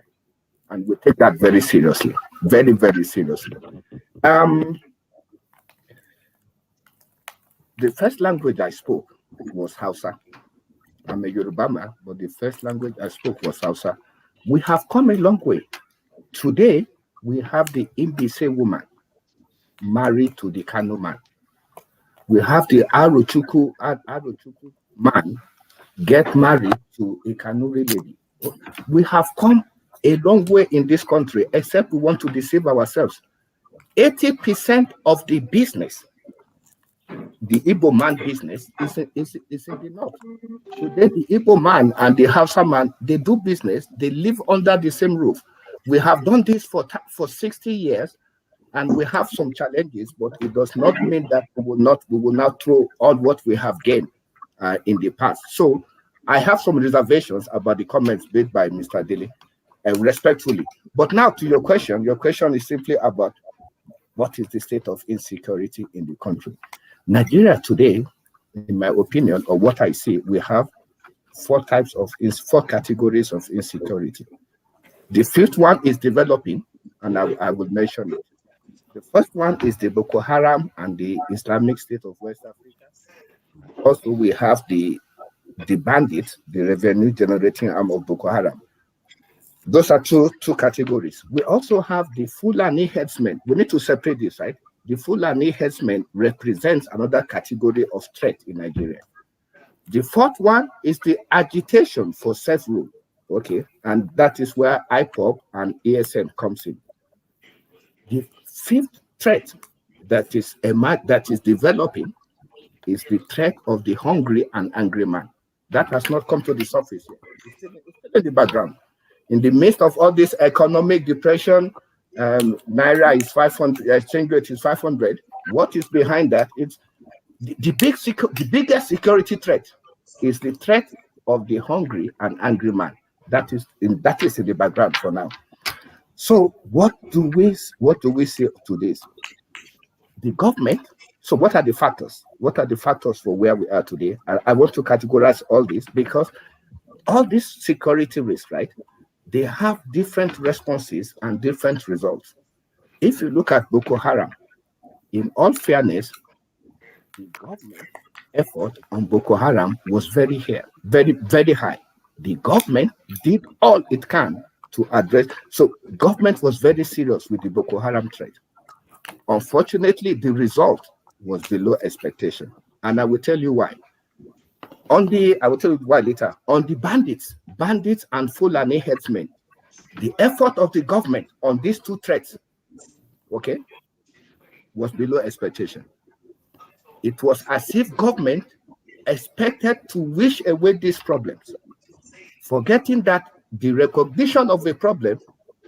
and we take that very seriously, very, very seriously. The first language I spoke was Hausa. I'm a Yoruba man, but the first language I spoke was Hausa. We have come a long way. Today, we have the Imbise woman married to the Kano man. We have the Arochukwu man get married to a Kanuri lady. We have come a long way in this country, except we want to deceive ourselves. 80% of the business, the Igbo man business, is in the north. Today, the Igbo man and the Hausa man, they do business, they live under the same roof. We have done this for 60 years, and we have some challenges, but it does not mean that we will not throw all what we have gained in the past. So I have some reservations about the comments made by Mr. Dele, respectfully. But now to your question is simply about what is the state of insecurity in the country. Nigeria today, in my opinion, or what I see, we have four categories of insecurity. The fifth one is developing, and I will mention it. The first one is the Boko Haram and the Islamic State of West Africa. Also, we have the bandits, the revenue generating arm of Boko Haram. Those are two categories. We also have the Fulani herdsmen. We need to separate this, right? The Fulani herdsmen represents another category of threat in Nigeria. The fourth one is the agitation for self-rule, okay? And that is where IPOB and ASN comes in. The fifth threat that is developing is the threat of the hungry and angry man. That has not come to the surface yet. It's still in the background. In the midst of all this economic depression, Naira is 500, exchange rate is 500. What is behind that? It's the biggest security threat is the threat of the hungry and angry man. That is in the background for now. So what do we say to this? The government. So what are the factors? What are the factors for where we are today? I want to categorize all this because all this security risk, right? they have different responses and different results. If you look at Boko Haram, in all fairness, the government effort on Boko Haram was very high. The government did all it can to address. So government was very serious with the Boko Haram threat. Unfortunately, the result was below expectation. And I will tell you why. I will tell you why later. On the bandits and Fulani headsmen, the effort of the government on these two threats, okay, was below expectation. It was as if government expected to wish away these problems, forgetting that the recognition of a problem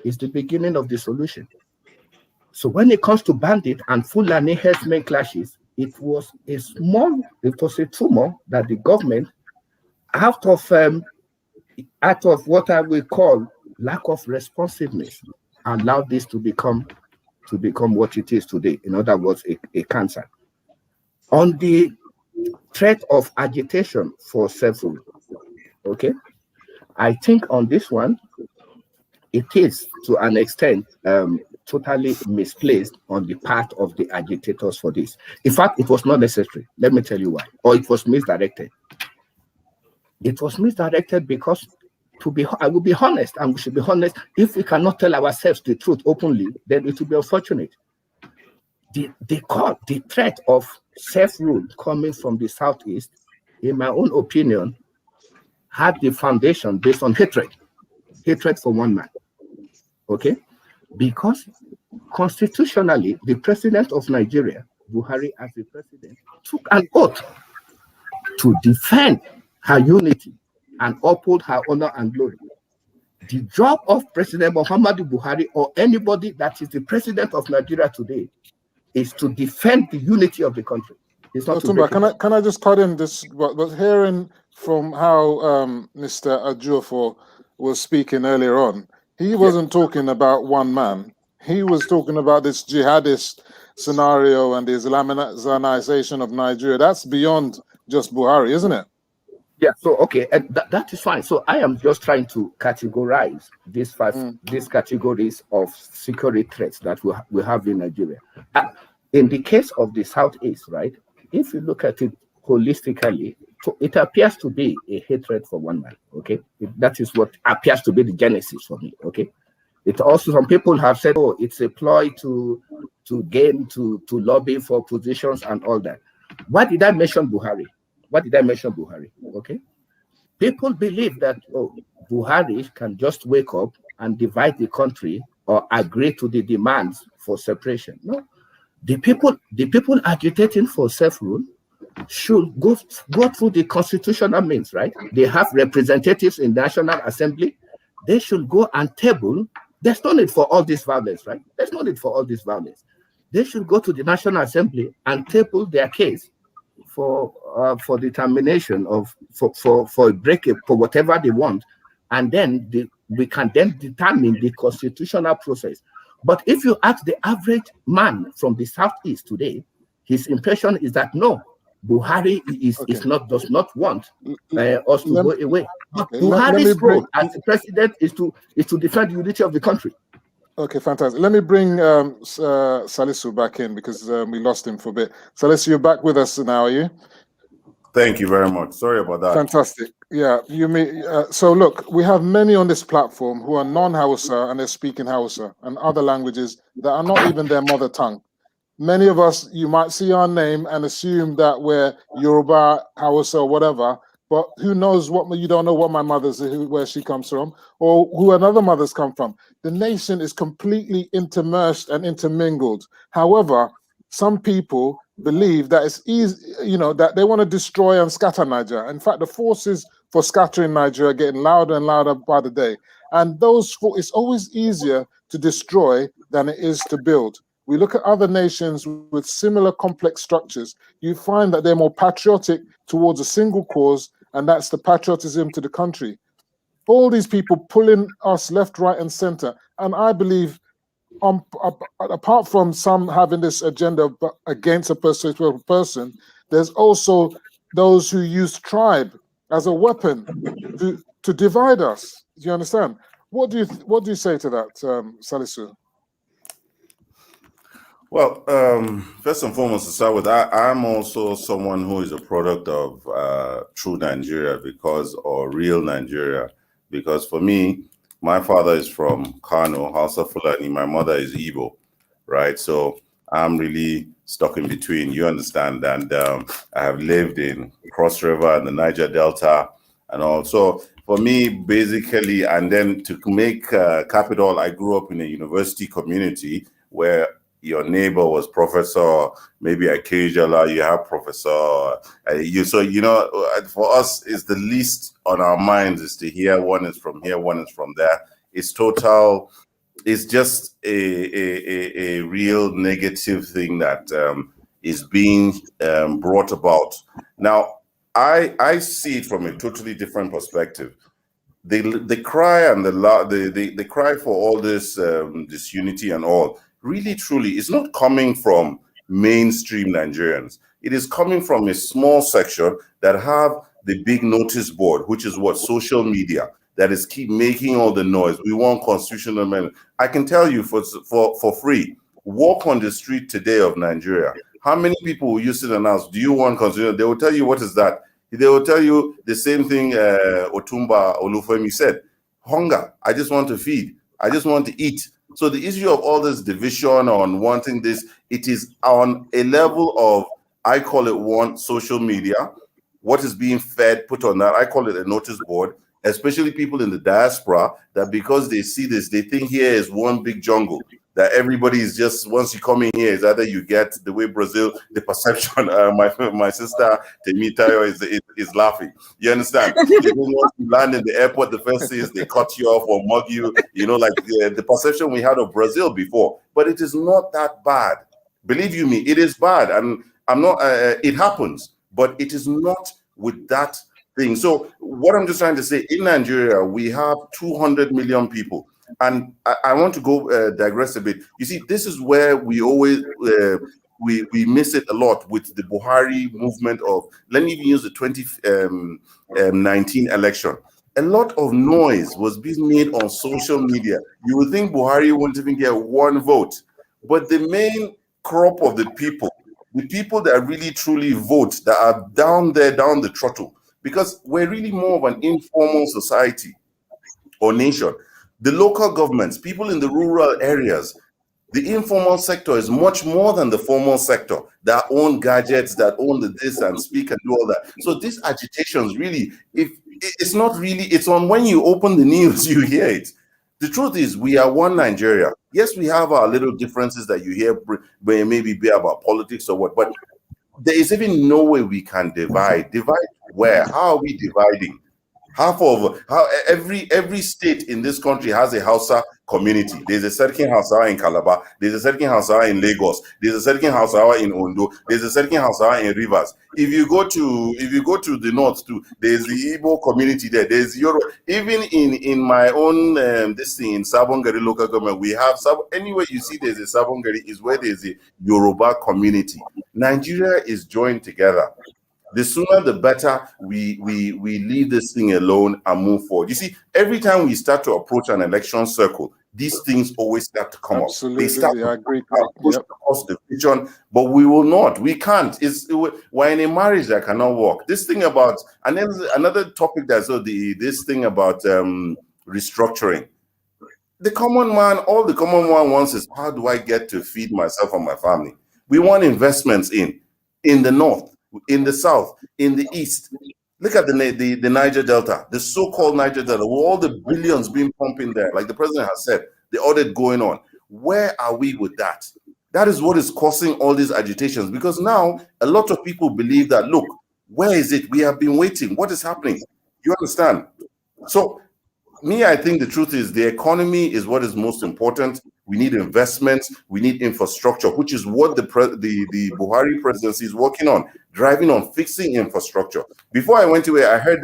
is the beginning of the solution. So when it comes to bandit and Fulani herdsmen clashes, it was a tumor that the government, out of what I will call lack of responsiveness, allowed this to become what it is today. In other words, a cancer. On the threat of agitation for self-rule, okay, I think on this one, it is to an extent totally misplaced on the part of the agitators for this. In fact, it was not necessary. Let me tell you why. Or it was misdirected. It was misdirected because, I will be honest, and we should be honest, if we cannot tell ourselves the truth openly, then it will be unfortunate. The threat of self-rule coming from the Southeast, in my own opinion, had the foundation based on hatred for one man, okay? Because constitutionally, the president of Nigeria, Buhari as the president, took an oath to defend her unity and uphold her honor and glory. The job of President Muhammadu Buhari or anybody that is the president of Nigeria today is to defend the unity of the country. It's not can I just cut in this? But hearing from how Mr. Ajuofor was speaking earlier on, he wasn't talking about one man. He was talking about this jihadist scenario and the Islamization of Nigeria. That's beyond just Buhari, isn't it? Yeah, so okay, and that is fine. So I am just trying to categorize these these categories of security threats that we have in Nigeria. In the case of the Southeast, right, if you look at it holistically, it appears to be a hatred for one man, okay? That is what appears to be the genesis for me, okay? It also, some people have said, oh, it's a ploy to lobby for positions and all that. Why did I mention Buhari? Okay? People believe that, oh, Buhari can just wake up and divide the country or agree to the demands for separation. No. The people agitating for self-rule should go through the constitutional means, right? They have representatives in the National Assembly. They should go and table. There's no need for all this violence, right? There's no need for all this violence. They should go to the National Assembly and table their case for determination of for a breakup, for whatever they want, and then we can then determine the constitutional process. But if you ask the average man from the Southeast today, his impression is that no, Buhari does not want us to go away. Buhari's role as the president is to defend the unity of the country. Okay, fantastic. Let me bring Salisu back in because we lost him for a bit. Salisu, you're back with us now, are you? Thank you very much. Sorry about that. Fantastic. Yeah, you may. So look, we have many on this platform who are non-Hausa and they're speaking Hausa and other languages that are not even their mother tongue. Many of us, you might see our name and assume that we're Yoruba, Hausa, or whatever, but who knows you don't know what my mother's, where she comes from, or who another mother's come from. The nation is completely intermersed and intermingled. However, some people believe that it's easy, that they want to destroy and scatter Nigeria. In fact, the forces for scattering Nigeria are getting louder and louder by the day. And it's always easier to destroy than it is to build. We look at other nations with similar complex structures, you find that they're more patriotic towards a single cause, and that's the patriotism to the country. All these people pulling us left, right, and center. And I believe, apart from some having this agenda against a particular person, there's also those who use tribe as a weapon to divide us. Do you understand? What do you say to that, Salisu? Well, first and foremost, to start with, I'm also someone who is a product of true Nigeria or real Nigeria, because for me, my father is from Kano, Hausa Fulani, my mother is Igbo, right? So I'm really stuck in between, you understand, and I have lived in Cross River and the Niger Delta and all. So for me, basically, and then to make capital, I grew up in a university community where your neighbor was professor, maybe occasionally you have professor. For us, it's the least on our minds is to hear one is from here, one is from there. It's total. It's just a real negative thing that is being brought about. Now, I see it from a totally different perspective. The cry and the cry for all this disunity and all, really truly is not coming from mainstream Nigerians. It is coming from a small section that have the big notice board, which is what social media, that is keep making all the noise. We want constitutional amendment. I can tell you for free, walk on the street today of Nigeria. How many people will you sit and ask, do you want constitutional? They will tell you, what is that? They will tell you the same thing Otumba Olufemi said. Hunger. I just want to feed. I just want to eat. So the issue of all this division on wanting this, it is on a level of, I call it social media, what is being fed, put on that. I call it a notice board, especially people in the diaspora, that because they see this, they think here is one big jungle, that everybody is just, once you come in here, is either you get the way Brazil, the perception, my sister Temitayo is laughing. You understand? Once you land in the airport, the first thing is they cut you off or mug you, like the perception we had of Brazil before. But it is not that bad. Believe you me, it is bad. And I'm not, it happens, but it is not with that thing. So what I'm just trying to say, in Nigeria, we have 200 million people. And I want to go digress a bit. You see, this is where we always we miss it a lot with the Buhari movement of, let me even use the 2019 election. A lot of noise was being made on social media. You would think Buhari wouldn't even get one vote. But the main crop of the people that really truly vote, that are down there, down the throttle, because we're really more of an informal society or nation. The local governments, people in the rural areas, the informal sector is much more than the formal sector that own gadgets, that own this and speak and do all that. So these agitations really, it's not really, it's on when you open the news, you hear it. The truth is, we are one Nigeria. Yes, we have our little differences that you hear maybe be about politics or what, but there is even no way we can divide. Divide where? How are we dividing? Every state in this country has a Hausa community. There's a Serkin Hausa in Calabar. There's a Serkin Hausa in Lagos. There's a Serkin Hausa in Ondo. There's a Serkin Hausa in Rivers. If you go to the north too, there's the Igbo community there. There's Yoruba. Even in my own this thing in Sabongari local government, we have anywhere you see there's a Sabongari is where there's a Yoruba community. Nigeria is joined together. The sooner the better we leave this thing alone and move forward. You see, every time we start to approach an election circle, these things always start to come up. They start to push across the vision, but we will not. We can't. We're in a marriage that cannot work. This thing about, and then another topic that's this thing about restructuring. The common man, all the common man wants is, how do I get to feed myself and my family? We want investments in the north, in the south, in the east. Look at the Niger Delta, the so-called Niger Delta, with all the billions being pumped in there, like the president has said, the audit going on. Where are we with that? That is what is causing all these agitations, because now a lot of people believe that, look, where is it? We have been waiting. What is happening? You understand? So I think the truth is the economy is what is most important. We need investments. We need infrastructure, which is what the Buhari presidency is working on, driving on fixing infrastructure. Before I went away, I heard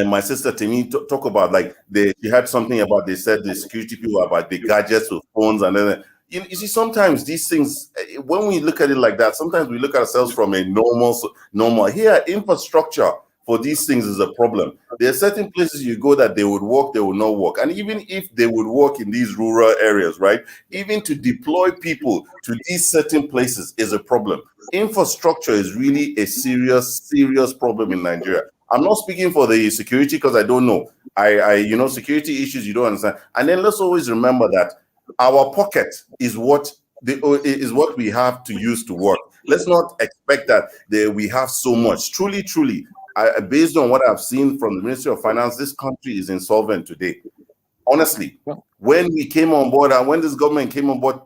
my sister Temi talk about, like, she had something about, they said the security people about the gadgets with phones, and then you see, sometimes these things, when we look at it like that, sometimes we look at ourselves from a normal here, infrastructure for these things is a problem. There are certain places you go that they would work, they would not work. And even if they would work in these rural areas, right, even to deploy people to these certain places is a problem. Infrastructure is really a serious, serious problem in Nigeria. I'm not speaking for the security because I don't know. You know, security issues you don't understand. And then let's always remember that our pocket is what we have to use to work. Let's not expect that we have so much. Truly, truly, based on what I've seen from the Ministry of Finance, this country is insolvent today. Honestly, when we came on board and when this government came on board,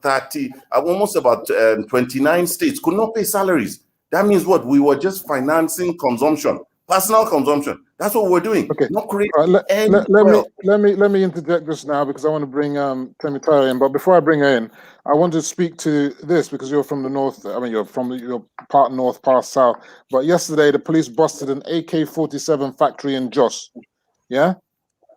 almost about 29 states could not pay salaries. That means what? We were just financing consumption, personal consumption. That's what we're doing. Okay. Not creating let me interject just now because I want to bring Temitara in. But before I bring her in, I want to speak to this because you're from the north. I mean, you're part north, part south. But yesterday, the police busted an AK-47 factory in Jos. Yeah,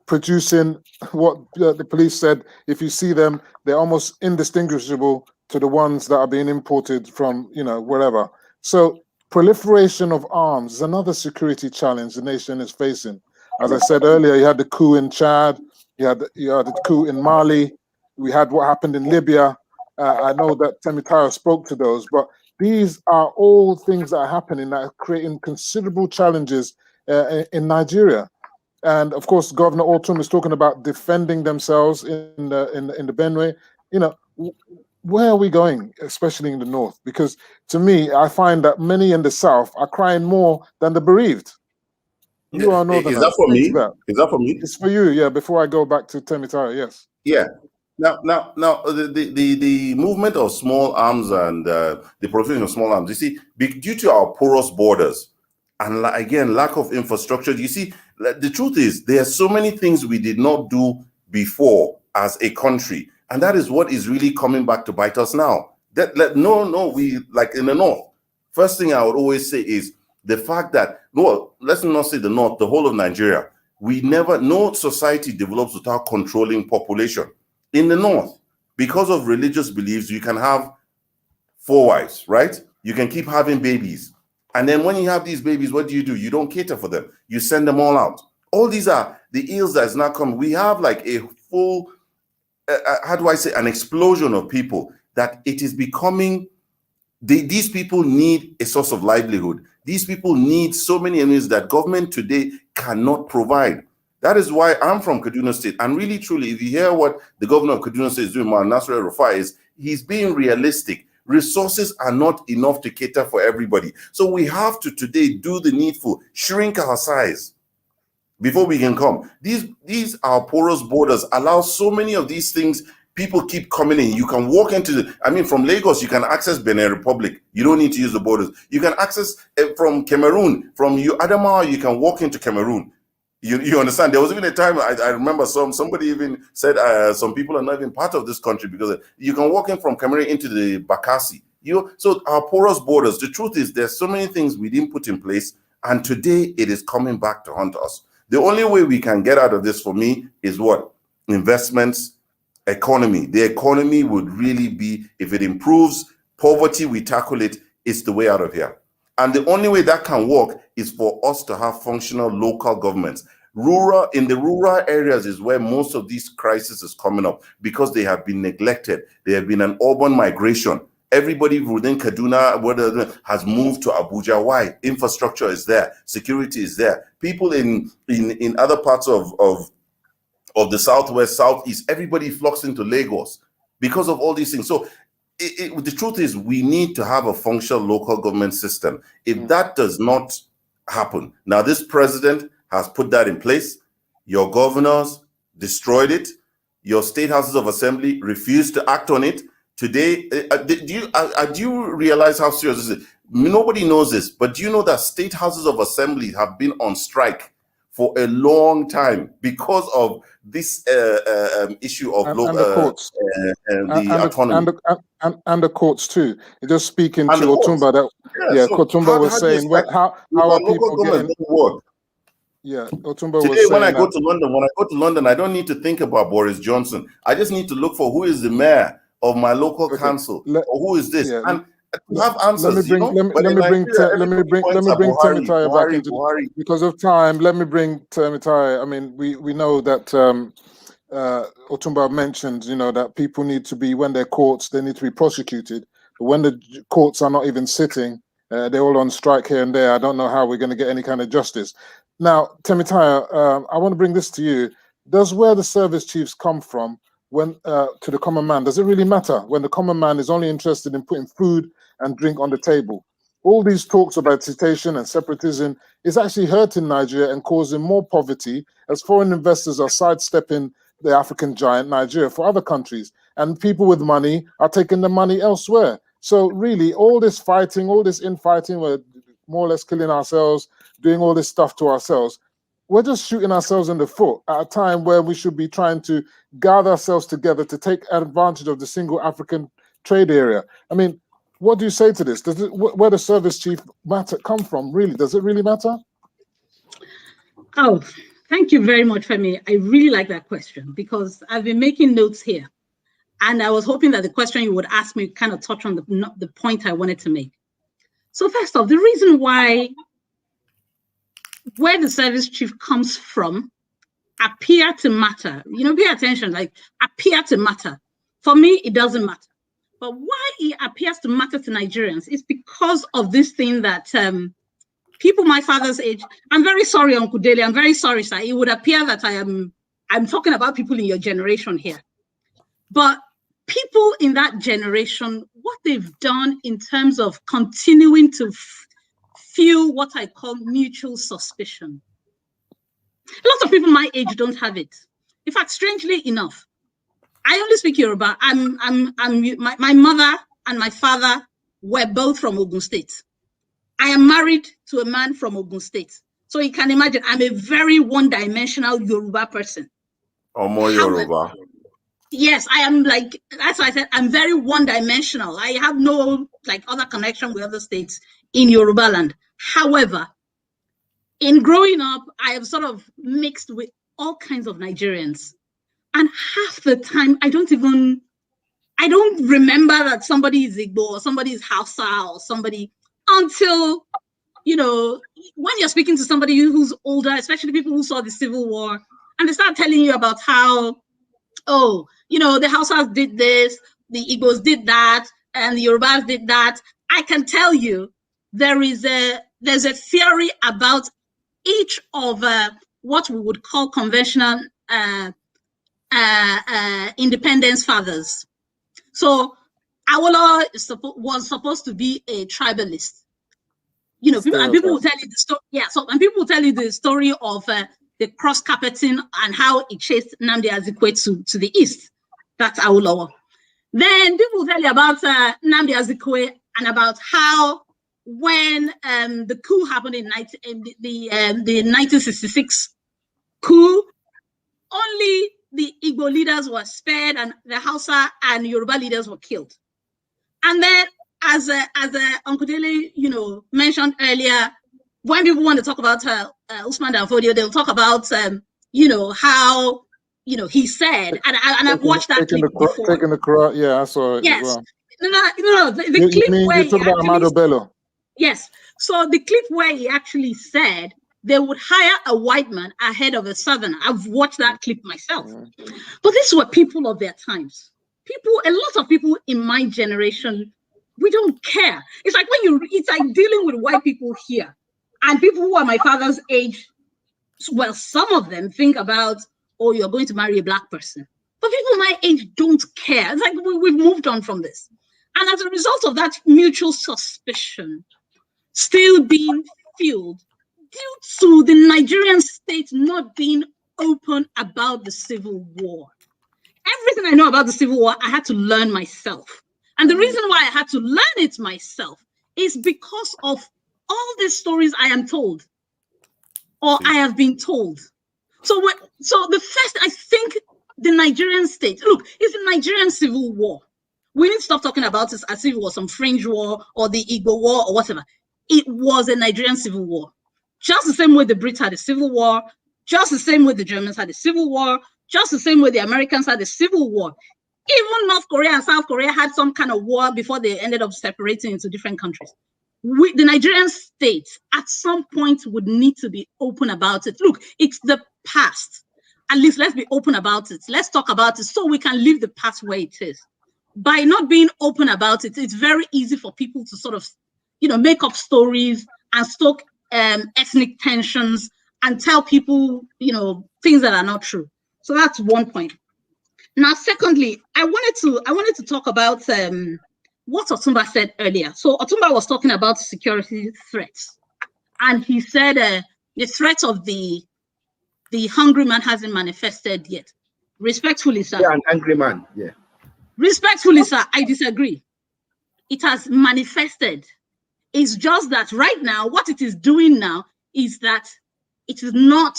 producing what the police said. If you see them, they're almost indistinguishable to the ones that are being imported from, you know, wherever. So proliferation of arms is another security challenge the nation is facing. As I said earlier, you had the coup in Chad, you had the coup in Mali, we had what happened in Libya. I know that Temitara spoke to those, but these are all things that are happening that are creating considerable challenges in Nigeria. And of course, Governor Ortum is talking about defending themselves in the Benue. You know, where are we going, especially in the north? Because to me, I find that many in the south are crying more than the bereaved. You are northerners. Is that for me? Is that for me? It's for you, yeah. Before I go back to Temitara, yes. Yeah. Now, the movement of small arms and the proliferation of small arms, you see, due to our porous borders and again lack of infrastructure, you see, the truth is there are so many things we did not do before as a country. And that is what is really coming back to bite us now. We like in the north. First thing I would always say is the fact that, well, let's not say the north, the whole of Nigeria, no society develops without controlling population. In the north, because of religious beliefs, you can have 4 wives, right? You can keep having babies. And then when you have these babies, what do? You don't cater for them. You send them all out. All these are the ills that's not coming. We have like a full how do I say, an explosion of people that it is becoming, these people need a source of livelihood. These people need so many enemies that government today cannot provide. That is why I'm from Kaduna State. And really, truly, if you hear what the governor of Kaduna State is doing, Nasir El-Rufai, is he's being realistic. Resources are not enough to cater for everybody. So we have to today do the needful, shrink our size before we can come. These our porous borders allow so many of these things. People keep coming in. You can walk into from Lagos, you can access Benin Republic. You don't need to use the borders. You can access from Cameroon, from Adamawa, you can walk into Cameroon. You understand? There was even a time I remember somebody even said some people are not even part of this country because you can walk in from Cameroon into the Bakassi. So our porous borders, the truth is there's so many things we didn't put in place, and today it is coming back to haunt us. The only way we can get out of this for me is what? Investments, economy. The economy would really be, if it improves, poverty, we tackle it, it's the way out of here. And the only way that can work is for us to have functional local governments. In the rural areas is where most of these crises is coming up because they have been neglected. There have been an urban migration. Everybody within Kaduna has moved to Abuja. Why? Infrastructure is there. Security is there. People in other parts of the southwest, southeast, everybody flocks into Lagos because of all these things. So the truth is we need to have a functional local government system. If that does not happen, now this president has put that in place. Your governors destroyed it. Your state houses of assembly refused to act on it. Today, do you realize how serious this is? Nobody knows this, but do you know that state houses of assembly have been on strike for a long time because of this issue of the courts autonomy and the courts too? You're just speaking to Otumba that Otumba was saying how are people getting work? Yeah, Otumba today was saying when I go to London, I don't need to think about Boris Johnson. I just need to look for who is the mayor of my local council, or who is this. to have answers. Let me bring Temitai back into Buhari. Because of time. Let me bring Temitai. I mean, we know that Otumba mentioned, that people need to be, when they're courts, they need to be prosecuted. But when the courts are not even sitting, they're all on strike here and there. I don't know how we're going to get any kind of justice. Now, Temitai, I want to bring this to you. Does where the service chiefs come from, when to the common man, does it really matter when the common man is only interested in putting food and drink on the table? All these talks about citation and separatism is actually hurting Nigeria and causing more poverty, as foreign investors are sidestepping the African giant Nigeria for other countries, and people with money are taking the money elsewhere. So really, all this fighting, all this infighting, we're more or less killing ourselves, doing all this stuff to ourselves. We're just shooting ourselves in the foot at a time where we should be trying to gather ourselves together to take advantage of the single African trade area. I mean, what do you say to this? Does it, where the service chief matter come from? Really, does it really matter? Oh, thank you very much, Femi. I really like that question because I've been making notes here, and I was hoping that the question you would ask me kind of touch on the point I wanted to make. So first off, the reason why where the service chief comes from appear to matter, pay attention, like appear to matter. For me, it doesn't matter. But why it appears to matter to Nigerians is because of this thing that people my father's age, I'm very sorry, Uncle Dele, I'm very sorry, sir. It would appear that I'm talking about people in your generation here. But people in that generation, what they've done in terms of continuing to feel what I call mutual suspicion. A lot of people my age don't have it. In fact, strangely enough, I only speak Yoruba. My mother and my father were both from Ogun State. I am married to a man from Ogun State. So you can imagine, I'm a very one-dimensional Yoruba person. Or more Yoruba. Yes, I am like, that's why I said I'm very one-dimensional. I have no other connection with other states in Yoruba land. However, in growing up, I have sort of mixed with all kinds of Nigerians. And half the time, I don't remember that somebody is Igbo or somebody is Hausa or somebody until, when you're speaking to somebody who's older, especially people who saw the Civil War, and they start telling you about how, the Hausas did this, the Igbos did that, and the Yorubas did that. I can tell you there's a theory about each of what we would call conventional independence fathers. So Awolowo was supposed to be a tribalist. People will tell you the story. Yeah, and people will tell you the story of the cross carpeting and how it chased Nnamdi Azikiwe to the east. That's Awolowo. Then people will tell you about Nnamdi Azikiwe and about how when the coup happened in the 1966 coup, only the Igbo leaders were spared and the Hausa and Yoruba leaders were killed. And then, as Uncle Dele, mentioned earlier, when people want to talk about Usman Danfodio, they'll talk about, how, he said, and I've watched that clip before. Taking the crowd, yeah, I saw it. Yes. As well. No, the clip where you talk about Amado Bello. Yes. So the clip where he actually said they would hire a white man ahead of a southerner. I've watched that clip myself. But these were people of their times. A lot of people in my generation, we don't care. It's like it's like dealing with white people here and people who are my father's age. Well, some of them think about, you're going to marry a black person. But people my age don't care. It's like we've moved on from this. And as a result of that mutual suspicion still being fueled due to the Nigerian state not being open about the Civil War. Everything I know about the Civil War, I had to learn myself. And the reason why I had to learn it myself is because of all the stories I am told or I have been told. So the first, I think the Nigerian state, look, it's the Nigerian Civil War. We need to stop talking about it as if it was some fringe war or the Igbo war or whatever. It was a Nigerian Civil War. Just the same way the Brits had a Civil War, just the same way the Germans had a Civil War, just the same way the Americans had a Civil War. Even North Korea and South Korea had some kind of war before they ended up separating into different countries. The Nigerian state at some point would need to be open about it. Look, it's the past. At least let's be open about it. Let's talk about it so we can leave the past where it is. By not being open about it, it's very easy for people to sort of, make up stories and stoke ethnic tensions and tell people, things that are not true. So that's one point. Now, secondly, I wanted to talk about what Otumba said earlier. So Otumba was talking about security threats, and he said the threat of the hungry man hasn't manifested yet. Respectfully, sir. Yeah, an angry man. Yeah. Respectfully, sir, I disagree. It has manifested. It's just that right now, what it is doing now is that it is not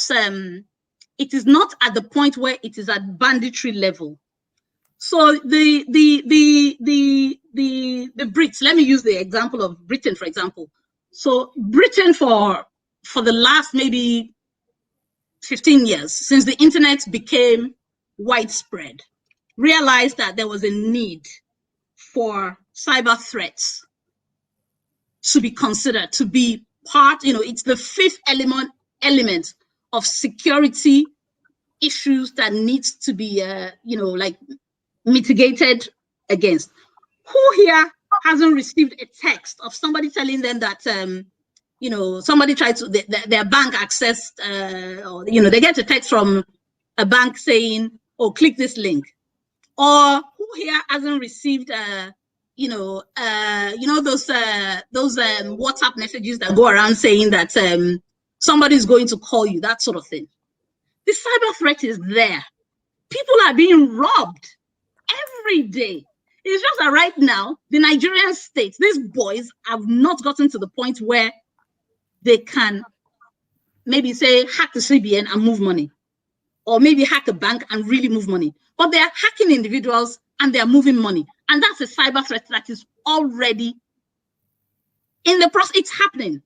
at the point where it is at banditry level. So the Brits, let me use the example of Britain, for example. So Britain for the last maybe 15 years, since the internet became widespread, realized that there was a need for cyber threats to be considered, to be part, it's the fifth element of security issues that needs to be, mitigated against. Who here hasn't received a text of somebody telling them that, somebody tried to, their bank accessed, or, they get a text from a bank saying, oh, click this link. Or who here hasn't received, those WhatsApp messages that go around saying that somebody's going to call you, that sort of thing. The cyber threat is there. People are being robbed every day. It's just that right now, the Nigerian state, these boys have not gotten to the point where they can maybe say hack the CBN and move money, or maybe hack a bank and really move money. But they are hacking individuals and they are moving money. And that's a cyber threat that is already in the process. It's happening.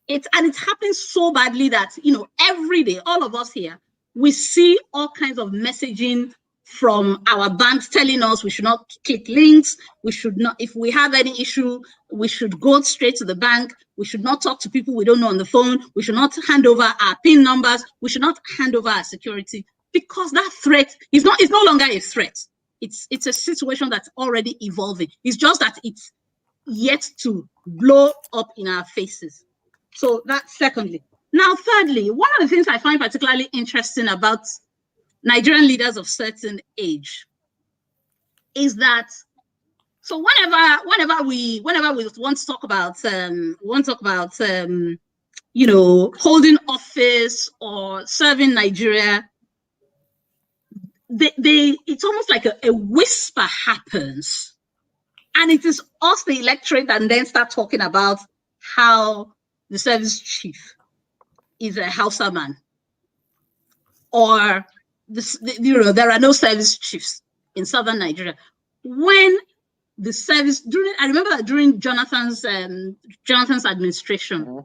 It's happening so badly that, every day, all of us here, we see all kinds of messaging from our banks telling us we should not click links. We should not, if we have any issue, we should go straight to the bank. We should not talk to people we don't know on the phone. We should not hand over our PIN numbers. We should not hand over our security, because that threat is no longer a threat. It's a situation that's already evolving. It's just that it's yet to blow up in our faces. So that's secondly. Now, thirdly, one of the things I find particularly interesting about Nigerian leaders of certain age is that, so whenever we want to talk about holding office or serving Nigeria, it's almost like a whisper happens, and it is us, the electorate, and then start talking about how the service chief is a Hausa man, or there are no service chiefs in southern Nigeria. When the service I remember that during Jonathan's administration,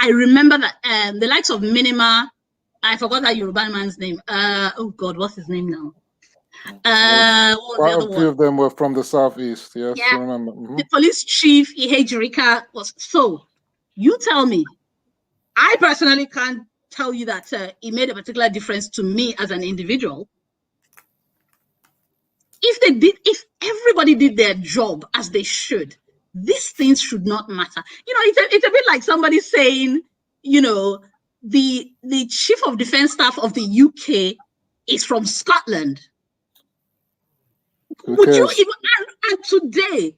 I remember that the likes of Minima, I forgot that Yoruba man's name. Oh God, what's his name now? Quite a few of them were from the southeast. Yes, yeah. I remember. The police chief Ihe Jirika was. So you tell me. I personally can't tell you that it made a particular difference to me as an individual. If everybody did their job as they should, these things should not matter. It's a bit like somebody saying, the chief of defense staff of the UK is from Scotland. Would you even, and today,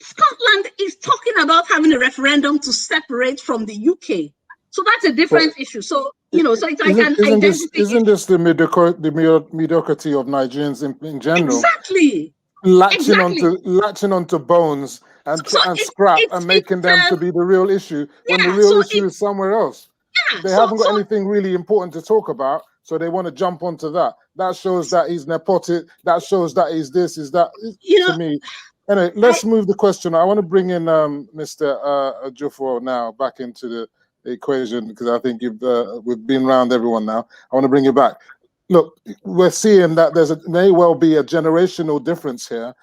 Scotland is talking about having a referendum to separate from the UK. So that's a different issue. So, so it's like an identity. Isn't this the mediocrity of Nigerians in general? Exactly. Latching onto bones and scrap and making them to be the real issue when the real issue is somewhere else. Yeah, they haven't got anything really important to talk about, so they want to jump onto that. That shows that he's nepotic. That shows that he's this, is that. To me. Anyway, let's move the question. I want to bring in Mr. Jufo now back into the equation, because I think we've been around everyone now. I want to bring you back. look, we're seeing that may well be a generational difference here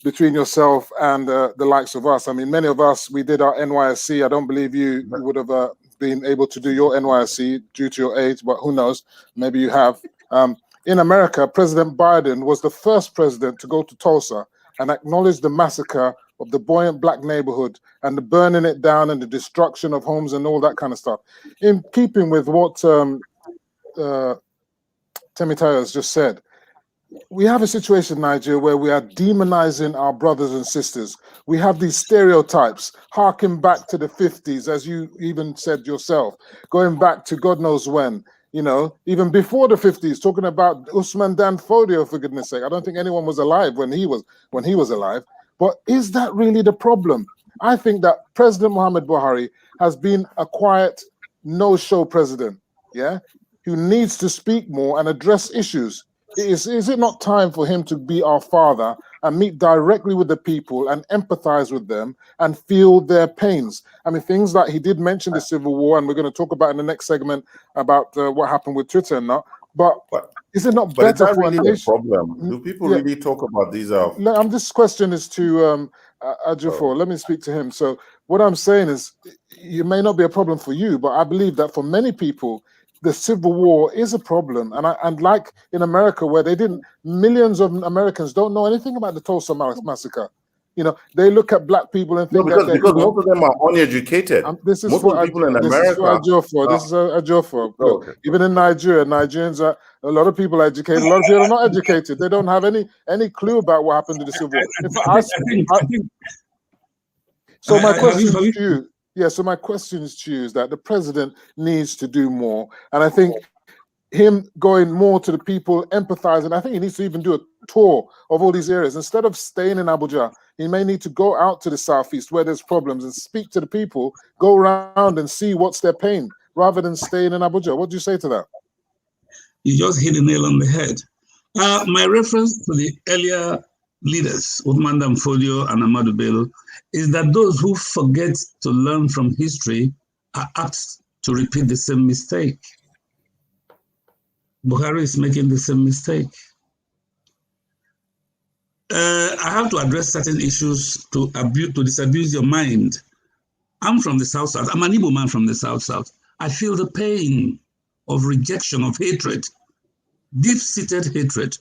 between yourself and the likes of us. I mean, many of us, we did our NYSC. I don't believe you would have been able to do your NYSC due to your age, but who knows? Maybe you have. In America, President Biden was the first president to go to Tulsa and acknowledge the massacre of the buoyant black neighborhood and the burning it down and the destruction of homes and all that kind of stuff. In keeping with what Temitayo has just said, we have a situation in Nigeria where we are demonizing our brothers and sisters. We have these stereotypes, harking back to the 50s, as you even said yourself, going back to God knows when, you know, even before the 50s, talking about Usman Dan Fodio, for goodness sake. I don't think anyone was alive when he was alive. But is that really the problem? I think that President Muhammad Buhari has been a quiet, no-show president, yeah, who needs to speak more and address issues. Is it not time for him to be our father and meet directly with the people and empathize with them and feel their pains? I mean, things like he did mention the Civil War, and we're going to talk about in the next segment about what happened with Twitter and that. But is it not better for really a nation? Problem? Do people really talk about these? This question is to Ajifor. Let me speak to him. So what I'm saying is, it may not be a problem for you, but I believe that for many people, the Civil War is a problem, and like in America, where millions of Americans don't know anything about the Tulsa massacre. You know, they look at black people and think because most of them are uneducated. This is most for people in America. This is Ajifor. Okay. Even in Nigeria, Nigerians are a lot of people are educated. A lot of people are not educated. They don't have any clue about what happened to the Civil War. So my question to you. Yeah, so my question is to you is that the president needs to do more. And I think him going more to the people, empathizing, I think he needs to even do a tour of all these areas. Instead of staying in Abuja, he may need to go out to the Southeast where there's problems and speak to the people, go around and see what's their pain, rather than staying in Abuja. What do you say to that? You just hit the nail on the head. My reference to the earlier leaders, Uthman Dan Fodio and Ahmadu Bello, is that those who forget to learn from history are apt to repeat the same mistake. Buhari is making the same mistake. I have to address certain issues to disabuse your mind. I'm from the South. I'm an Igbo man from the South. I feel the pain of rejection, of hatred, deep-seated hatred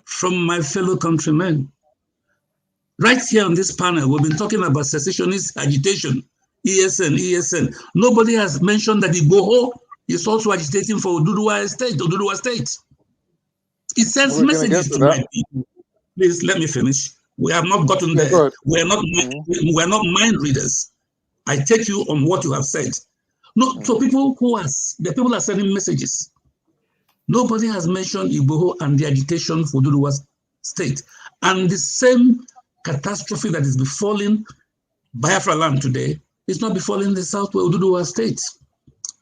from my fellow countrymen. Right here on this panel, we've been talking about secessionist agitation, ESN. Nobody has mentioned that Igboho is also agitating for Oduduwa State. It sends messages to my people. Please let me finish. We have not gotten there. We're not mind readers. I take you on what you have said. No, so people are sending messages. Nobody has mentioned Igboho and the agitation for Oduduwa State. And the same catastrophe that is befalling Biafra land today is not befalling the South Oduduwa State.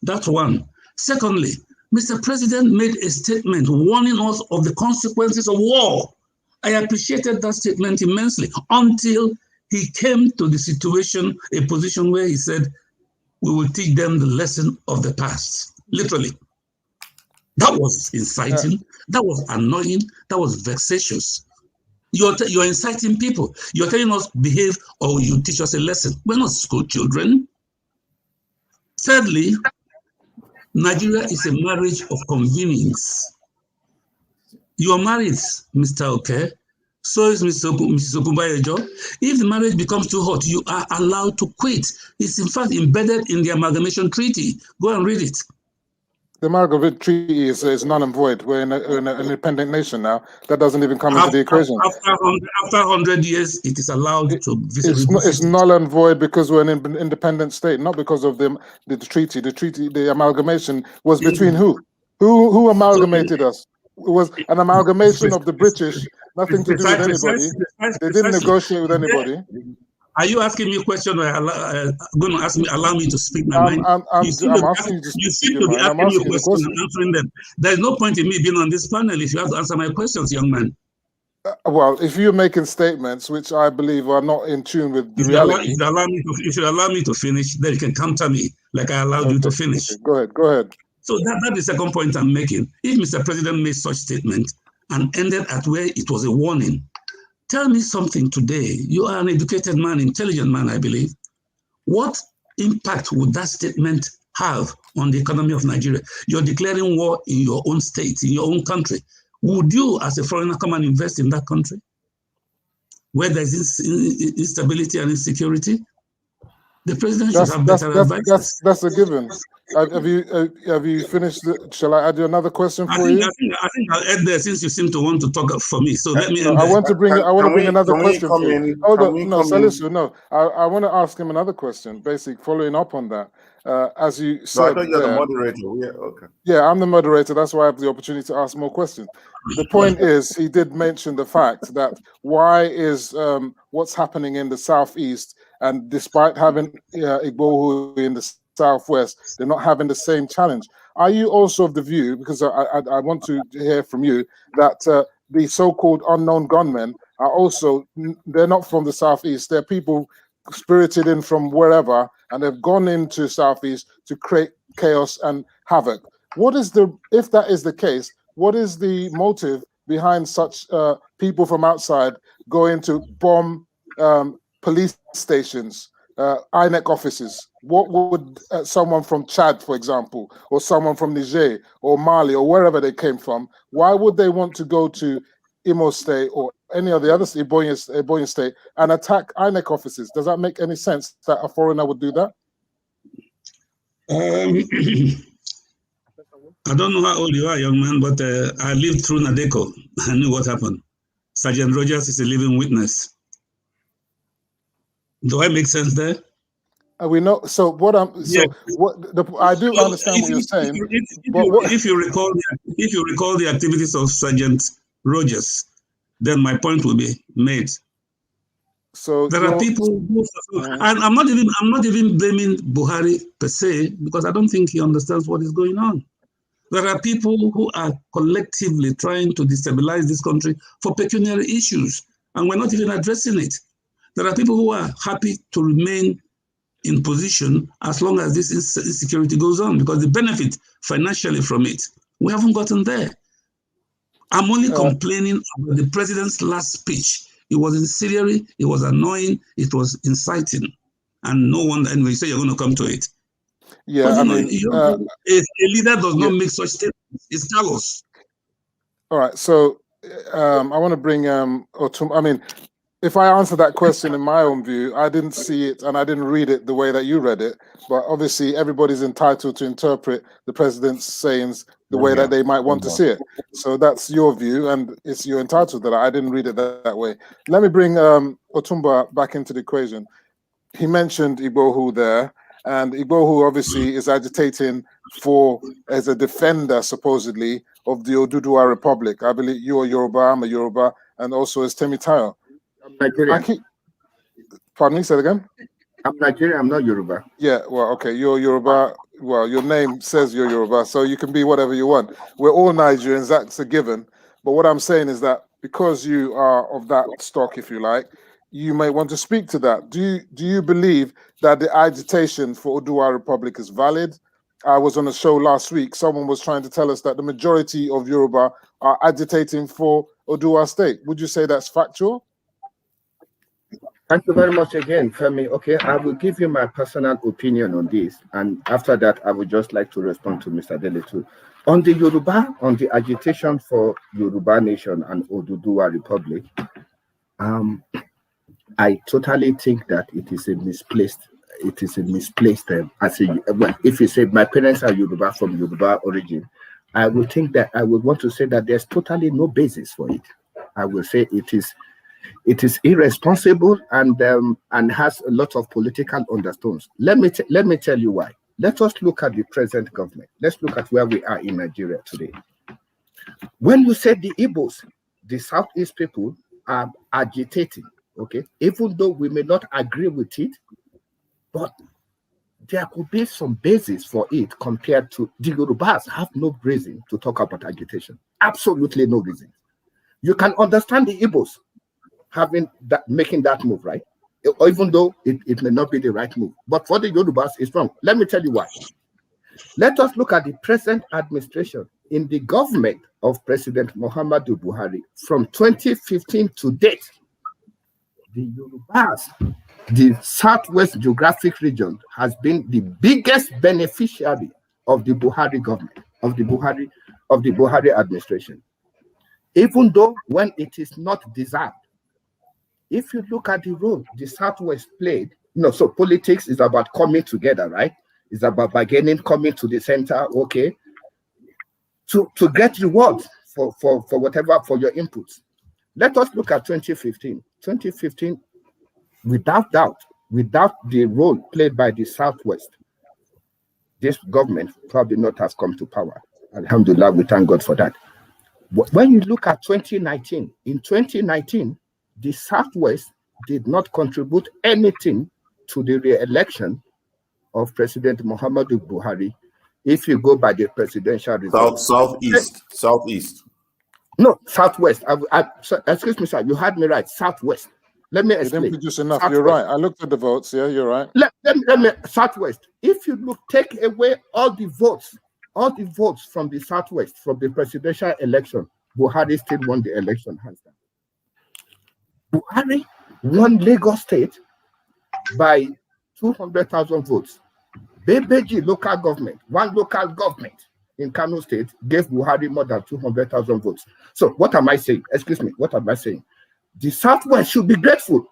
That's one. Secondly, Mr. President made a statement warning us of the consequences of war. I appreciated that statement immensely until he came to the situation, a position where he said, we will teach them the lesson of the past. Literally. That was inciting, that was annoying, that was vexatious. You're inciting people. You're telling us behave or you teach us a lesson. We're not school children. Thirdly, Nigeria is a marriage of convenience. You are married, Mr. Oke. So is Mrs. Okunbayejo. If the marriage becomes too hot, you are allowed to quit. It's in fact embedded in the Amalgamation Treaty. Go and read it. The Amalgamation Treaty is null and void. We're in an independent nation now. That doesn't even come into the equation. After 100 years, it is allowed to visit. It's null and void because we're an independent state, not because of the treaty. The treaty, the amalgamation was between who? Who amalgamated us? It was an amalgamation of the British, nothing to do with anybody. They didn't negotiate with anybody. Are you asking me a question or going to allow me to speak my mind? I'm asking you to speak. You seem to be asking me a question and answering them. There is no point in me being on this panel if you have to answer my questions, young man. Well, if you're making statements which I believe are not in tune with the reality. If you allow me to finish, then you can counter me like I allowed you to finish. Okay, go ahead. So that is the second point I'm making. If Mr. President made such statement and ended at where it was a warning, tell me something today. You are an educated man, intelligent man, I believe. What impact would that statement have on the economy of Nigeria? You're declaring war in your own state, in your own country. Would you, as a foreigner, come and invest in that country where there's instability and insecurity? The president should have better advice. That's a given. Have you finished? Shall I add you another question for you? I think I'll end there since you seem to want to talk for me. So let me end I there. want to bring another question for you. Hold on, no, Salisu, no. I want to ask him another question, basically following up on that. As you said, I thought you're the moderator. Yeah, okay. Yeah, I'm the moderator. That's why I have the opportunity to ask more questions. The point is, he did mention the fact that why is what's happening in the southeast, and despite having Igbo in the southwest, they're not having the same challenge. Are you also of the view, because I want to hear from you, that the so-called unknown gunmen are also, they're not from the southeast, they're people spirited in from wherever, and they've gone into southeast to create chaos and havoc. What is if that is the case, what is the motive behind such people from outside going to bomb police stations, INEC offices? What would someone from Chad, for example, or someone from Niger or Mali or wherever they came from, why would they want to go to Imo State or any of the other Ebonyi State and attack INEC offices? Does that make any sense that a foreigner would do that? I don't know how old you are, young man, but I lived through Nadeko. I knew what happened. Sergeant Rogers is a living witness. Do I make sense there? We know. So what I'm. So what I do understand what you're saying. If you recall the activities of Sergeant Rogers, then my point will be made. So there are people who, and I'm not even blaming Buhari per se, because I don't think he understands what is going on. There are people who are collectively trying to destabilize this country for pecuniary issues, and we're not even addressing it. There are people who are happy to remain in position as long as this insecurity goes on, because the benefit financially from it, we haven't gotten there. I'm only complaining about the president's last speech. It was incendiary, it was annoying, it was inciting, and no one, and we say you're going to come to it. Yeah, I mean, a leader does not make such statements. It's callous. All right, so I want to bring I mean, if I answer that question in my own view, I didn't see it and I didn't read it the way that you read it. But obviously, everybody's entitled to interpret the president's sayings the way that they might want to see it. So that's your view, and you're entitled to that. I didn't read it that way. Let me bring Otumba back into the equation. He mentioned Igbohu there, and Igbohu obviously is agitating as a defender, supposedly, of the Oduduwa Republic. I believe you are Yoruba, I'm a Yoruba, and also as Temitayo. I'm Nigerian. Pardon me, say it again? I'm Nigerian, I'm not Yoruba. Yeah, well, okay, you're Yoruba. Well, your name says you're Yoruba, so you can be whatever you want. We're all Nigerians, that's a given. But what I'm saying is that because you are of that stock, if you like, you may want to speak to that. Do you believe that the agitation for Oduduwa Republic is valid? I was on a show last week. Someone was trying to tell us that the majority of Yoruba are agitating for Oduduwa State. Would you say that's factual? Thank you very much again, Femi. Okay, I will give you my personal opinion on this. And after that, I would just like to respond to Mr. Dele too. On the Yoruba, on the agitation for Yoruba Nation and Oduduwa Republic, I totally think that it is a misplaced well, if you say my parents are Yoruba from Yoruba origin, I would think that I would want to say that there's totally no basis for it. I will say it is irresponsible and has a lot of political undertones. Let me tell you why. Let us look at the present government. Let's look at where we are in Nigeria today. When you said the Igbos, the Southeast people are agitating, okay, even though we may not agree with it, but there could be some basis for it compared to the Yorubas have no reason to talk about agitation. Absolutely no reason. You can understand the Igbos making that move, right? Even though it may not be the right move. But for the Yorubas, it's wrong. Let me tell you why. Let us look at the present administration in the government of President Muhammadu Buhari from 2015 to date. The Yorubas, the Southwest geographic region, has been the biggest beneficiary of the Buhari government, of the Buhari administration. Even though when it is not deserved. If you look at the role the Southwest played, so politics is about coming together, right? It's about bargaining, coming to the center, okay, to get rewards for whatever, for your inputs. Let us look at 2015. 2015, without doubt, without the role played by the Southwest, this government probably not have come to power. Alhamdulillah, we thank God for that. But when you look at 2019, in 2019, the Southwest did not contribute anything to the re-election of President Muhammadu Buhari, if you go by the presidential results. Southeast. No, Southwest. Excuse me, sir. You had me right. Southwest. Let me explain. You didn't produce enough. Southwest. You're right. I looked at the votes. Yeah, you're right. Let me Southwest. If you look, take away all the votes from the Southwest, from the presidential election, Buhari still won the election, hands down. Buhari won Lagos State by 200,000 votes. Bebeji local government, one local government in Kano State, gave Buhari more than 200,000 votes. So what am I saying? Excuse me, what am I saying? The Southwest should be grateful.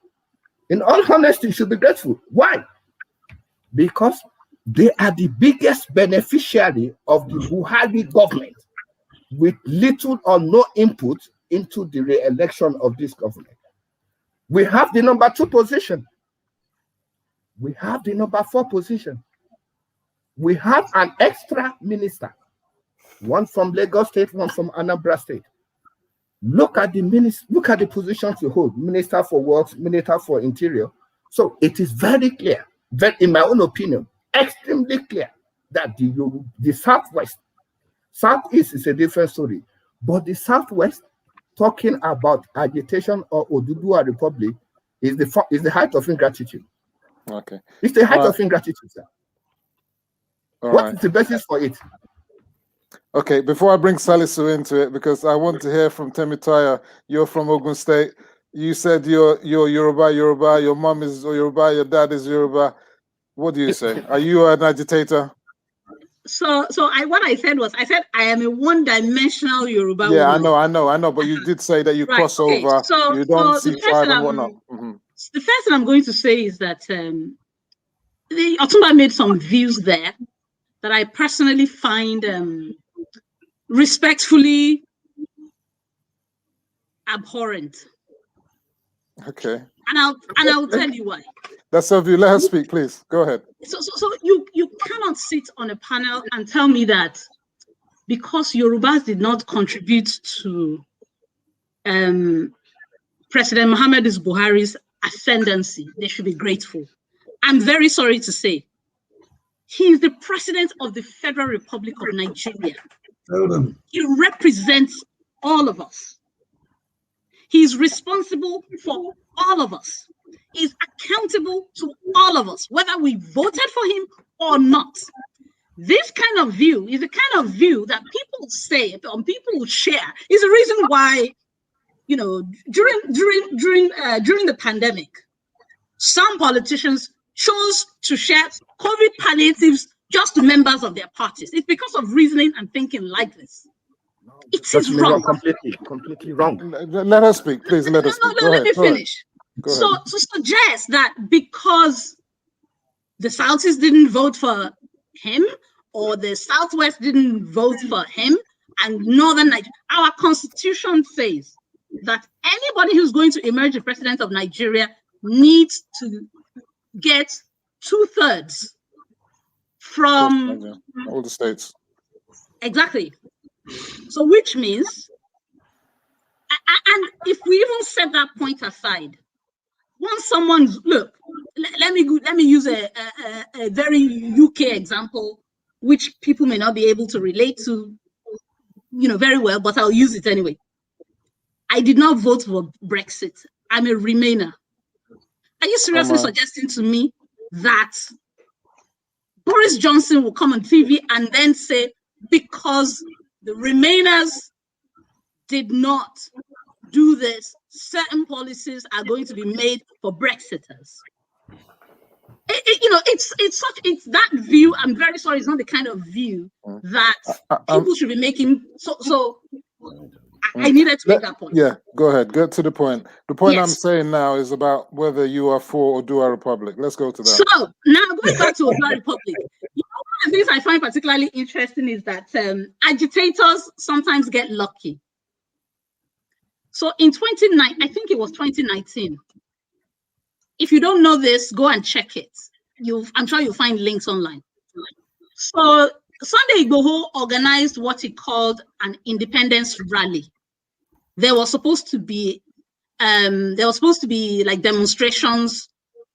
In all honesty, should be grateful. Why? Because they are the biggest beneficiary of the Buhari government with little or no input into the re-election of this government. We have the number 2 position. We have the number 4 position. We have an extra minister, one from Lagos State, one from Anambra State. Look at the positions we hold: Minister for Works, Minister for Interior. So it is very clear, in my own opinion, extremely clear that the Southwest, Southeast is a different story, but the Southwest, talking about agitation or Oduduwa Republic, is the height of ingratitude. Okay. It's the height of ingratitude, sir. What is the basis for it? Okay, before I bring Salisu into it, because I want to hear from Temitaya. You're from Ogun State. You said you're Yoruba, your mom is Yoruba, your dad is Yoruba. What do you say? Are you an agitator? So what I said I am a one-dimensional Yoruba woman. I know, but you did say that you cross over, you don't see tribe and whatnot. The first thing I'm going to say is that the Otumba made some views there that I personally find respectfully abhorrent. Okay. And I'll tell you why. That's your view. Let her speak, please. Go ahead. So you cannot sit on a panel and tell me that because Yorubas did not contribute to President Muhammadu Buhari's ascendancy, they should be grateful. I'm very sorry to say, he is the president of the Federal Republic of Nigeria. He represents all of us. He is responsible for all of us. He is accountable to all of us, whether we voted for him or not. This kind of view is the kind of view that people say, people share. Is the reason why, during the pandemic, some politicians chose to share COVID palliatives just to members of their parties. It's because of reasoning and thinking like this. It is wrong. Completely wrong. Let her speak, please. Let her speak. Let me finish. So to suggest that because the Southeast didn't vote for him or the Southwest didn't vote for him and Northern Nigeria, our constitution says that anybody who's going to emerge the president of Nigeria needs to get 2/3 from all the states. Exactly. So which means, and if we even set that point aside, once someone's let me use a very UK example, which people may not be able to relate to, very well, but I'll use it anyway. I did not vote for Brexit. I'm a Remainer. Are you seriously suggesting to me that Boris Johnson will come on TV and then say, because the Remainers did not do this, certain policies are going to be made for Brexiters. It's that view. I'm very sorry, it's not the kind of view that people should be making. So I needed to make that point. Yeah, go ahead. Get to the point. The point I'm saying now is about whether you are for Odua Republic. Let's go to that. So now going back to Odua Republic, one of the things I find particularly interesting is that agitators sometimes get lucky. So in 2019, I think it was 2019. If you don't know this, go and check it. I'm sure you'll find links online. So Sunday Igboho organized what he called an independence rally. There was supposed to be like demonstrations,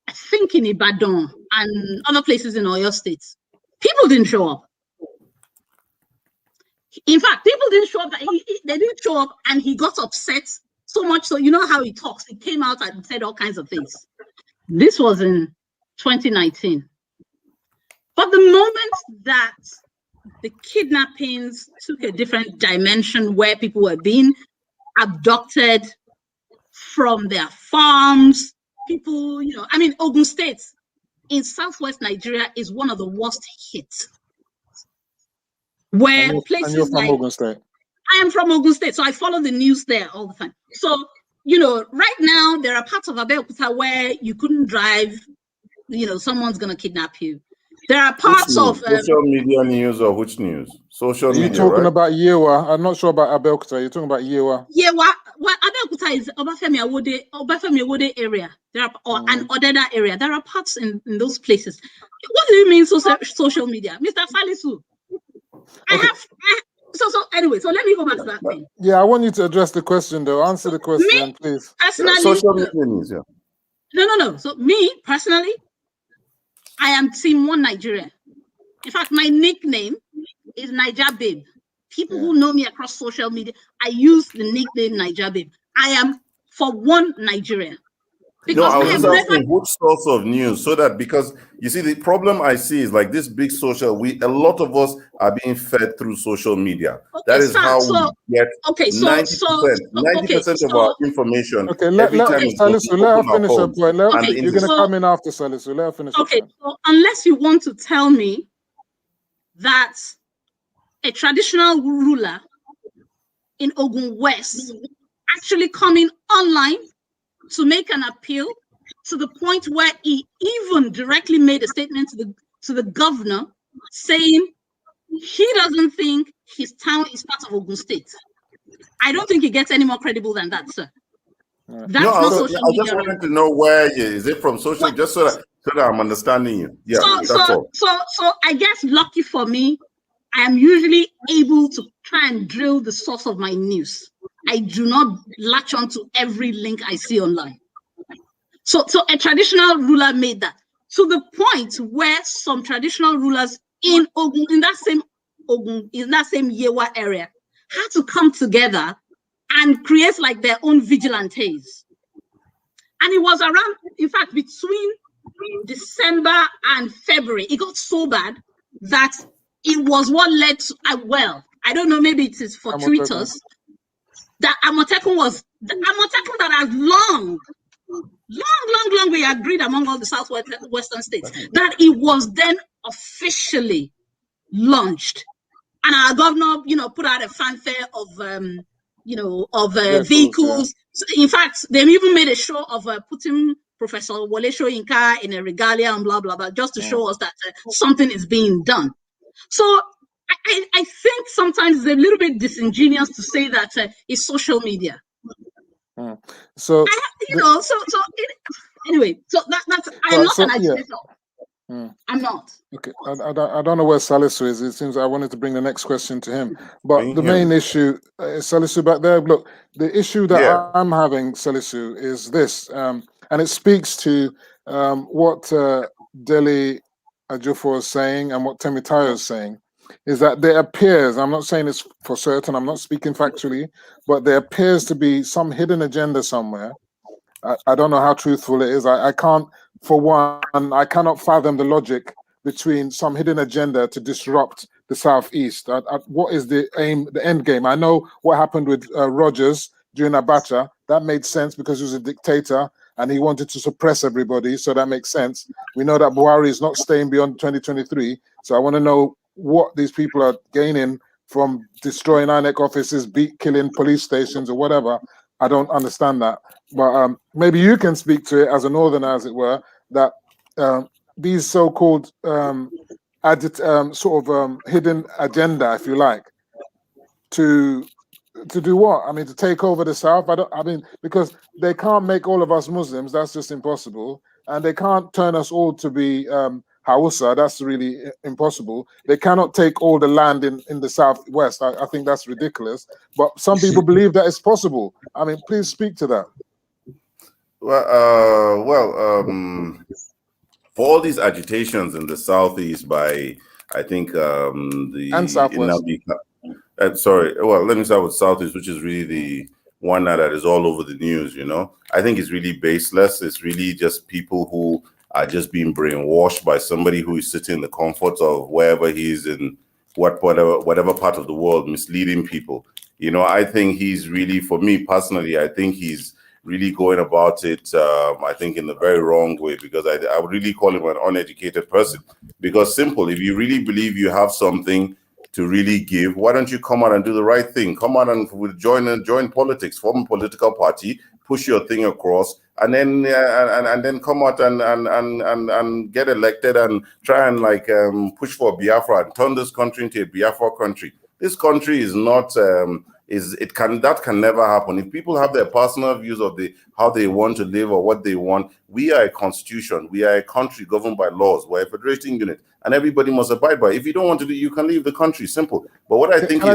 I think in Ibadan and other places in Oyo State. People didn't show up. In fact, people didn't show up. They didn't show up, and he got upset so much. So you know how he talks. He came out and said all kinds of things. This was in 2019. But the moment that the kidnappings took a different dimension, where people were being abducted from their farms, people, Ogun State in southwest Nigeria is one of the worst hit. Where places you're from like Ogun State. I am from Ogun State, so I follow the news there all the time. So, right now there are parts of Abeokuta where you couldn't drive, someone's gonna kidnap you. There are parts of social media news, or which news? Social media. You're talking about Yewa. I'm not sure about Abeokuta. You're talking about Yewa. Yewa. Well, Abeokuta is Obafemi Awode area. There are and Odeda area. There are parts in those places. What do you mean social media, Mr. Salisu? Okay. Anyway, so let me go back to that thing. Yeah, I want you to address the question though. Answer the question, please. Personally, social media news, yeah. No. So me personally, I am Team One Nigeria. In fact, my nickname is Niger Babe. People who know me across social media, I use the nickname Niger Babe. I am for One Nigeria. Because I was just asking which source of news, so that, because you see, the problem I see is like this big social. A lot of us are being fed through social media. Okay, that is how we get 90% of our information. Okay, let her finish her point. You're going to come in after Salisu. Let her finish. Okay, so unless you want to tell me that a traditional ruler in Ogun West actually coming online to make an appeal to the point where he even directly made a statement to the governor saying he doesn't think his town is part of Ogun State. I don't think it gets any more credible than that, sir. That's not social media. I just wanted to know where is it from social, just so that I'm understanding you. Yeah, that's all. So I guess lucky for me, I am usually able to try and drill the source of my news. I do not latch on to every link I see online. So a traditional ruler made that to the point where some traditional rulers in Ogun, in that same Yewa area, had to come together and create like their own vigilantes. And it was around, in fact, between December and February, it got so bad that it was what led to, I don't know, maybe it is fortuitous, that Amotekun was the Amotekun that has long we agreed among all the southwestern states that it was then officially launched, and our governor, put out a fanfare of vehicles. Yeah. In fact, they even made a show of putting Professor Wole Soyinka in a regalia and blah blah blah, just to show us that something is being done. So I think sometimes it's a little bit disingenuous to say that it's social media. So anyway, so that's I'm not an agitator. I'm not. Okay, I don't know where Salisu is. It seems I wanted to bring the next question to him, but the main issue, Salisu back there. Look, the issue that I'm having, Salisu, is this, and it speaks to what Dele Ajufo is saying and what Temitayo is saying. Is that there appears, I'm not saying this for certain, I'm not speaking factually, but there appears to be some hidden agenda somewhere. I don't know how truthful it is. I can't, for one, I cannot fathom the logic between some hidden agenda to disrupt the Southeast? What is the aim, the end game? I know what happened with Rogers during Abacha. That made sense because he was a dictator and he wanted to suppress everybody, so that makes sense. We know that Buhari is not staying beyond 2023, so I want to know what these people are gaining from destroying INEC offices, killing police stations or whatever. I don't understand that. But maybe you can speak to it as a northerner, as it were, that these so-called hidden agenda, if you like, to do what? I mean, to take over the South? Because they can't make all of us Muslims. That's just impossible. And they can't turn us all to be Hausa. That's really impossible. They cannot take all the land in the Southwest. I think that's ridiculous. But some people believe that it's possible. I mean, please speak to that. Well, for all these agitations in the Southeast by, I think, and Southwest. Sorry, well, let me start with Southeast, which is really the one that is all over the news, you know. I think it's really baseless. It's really just people who are just being brainwashed by somebody who is sitting in the comforts of wherever he is in whatever part of the world, misleading people. You know, I think he's really, for me personally, I think he's really going about it, I think, in the very wrong way, because I would really call him an uneducated person. Because simple, if you really believe you have something to really give, why don't you come out and do the right thing? Come out and join politics, form a political party, push your thing across, and then come out and get elected and try and push for Biafra and turn this country into a Biafra country. This country is not that can never happen. If people have their personal views of how they want to live or what they want, we are a constitution. We are a country governed by laws. We're a federating unit, and everybody must abide by it. If you don't want to do it, you can leave the country. Simple. But what I think can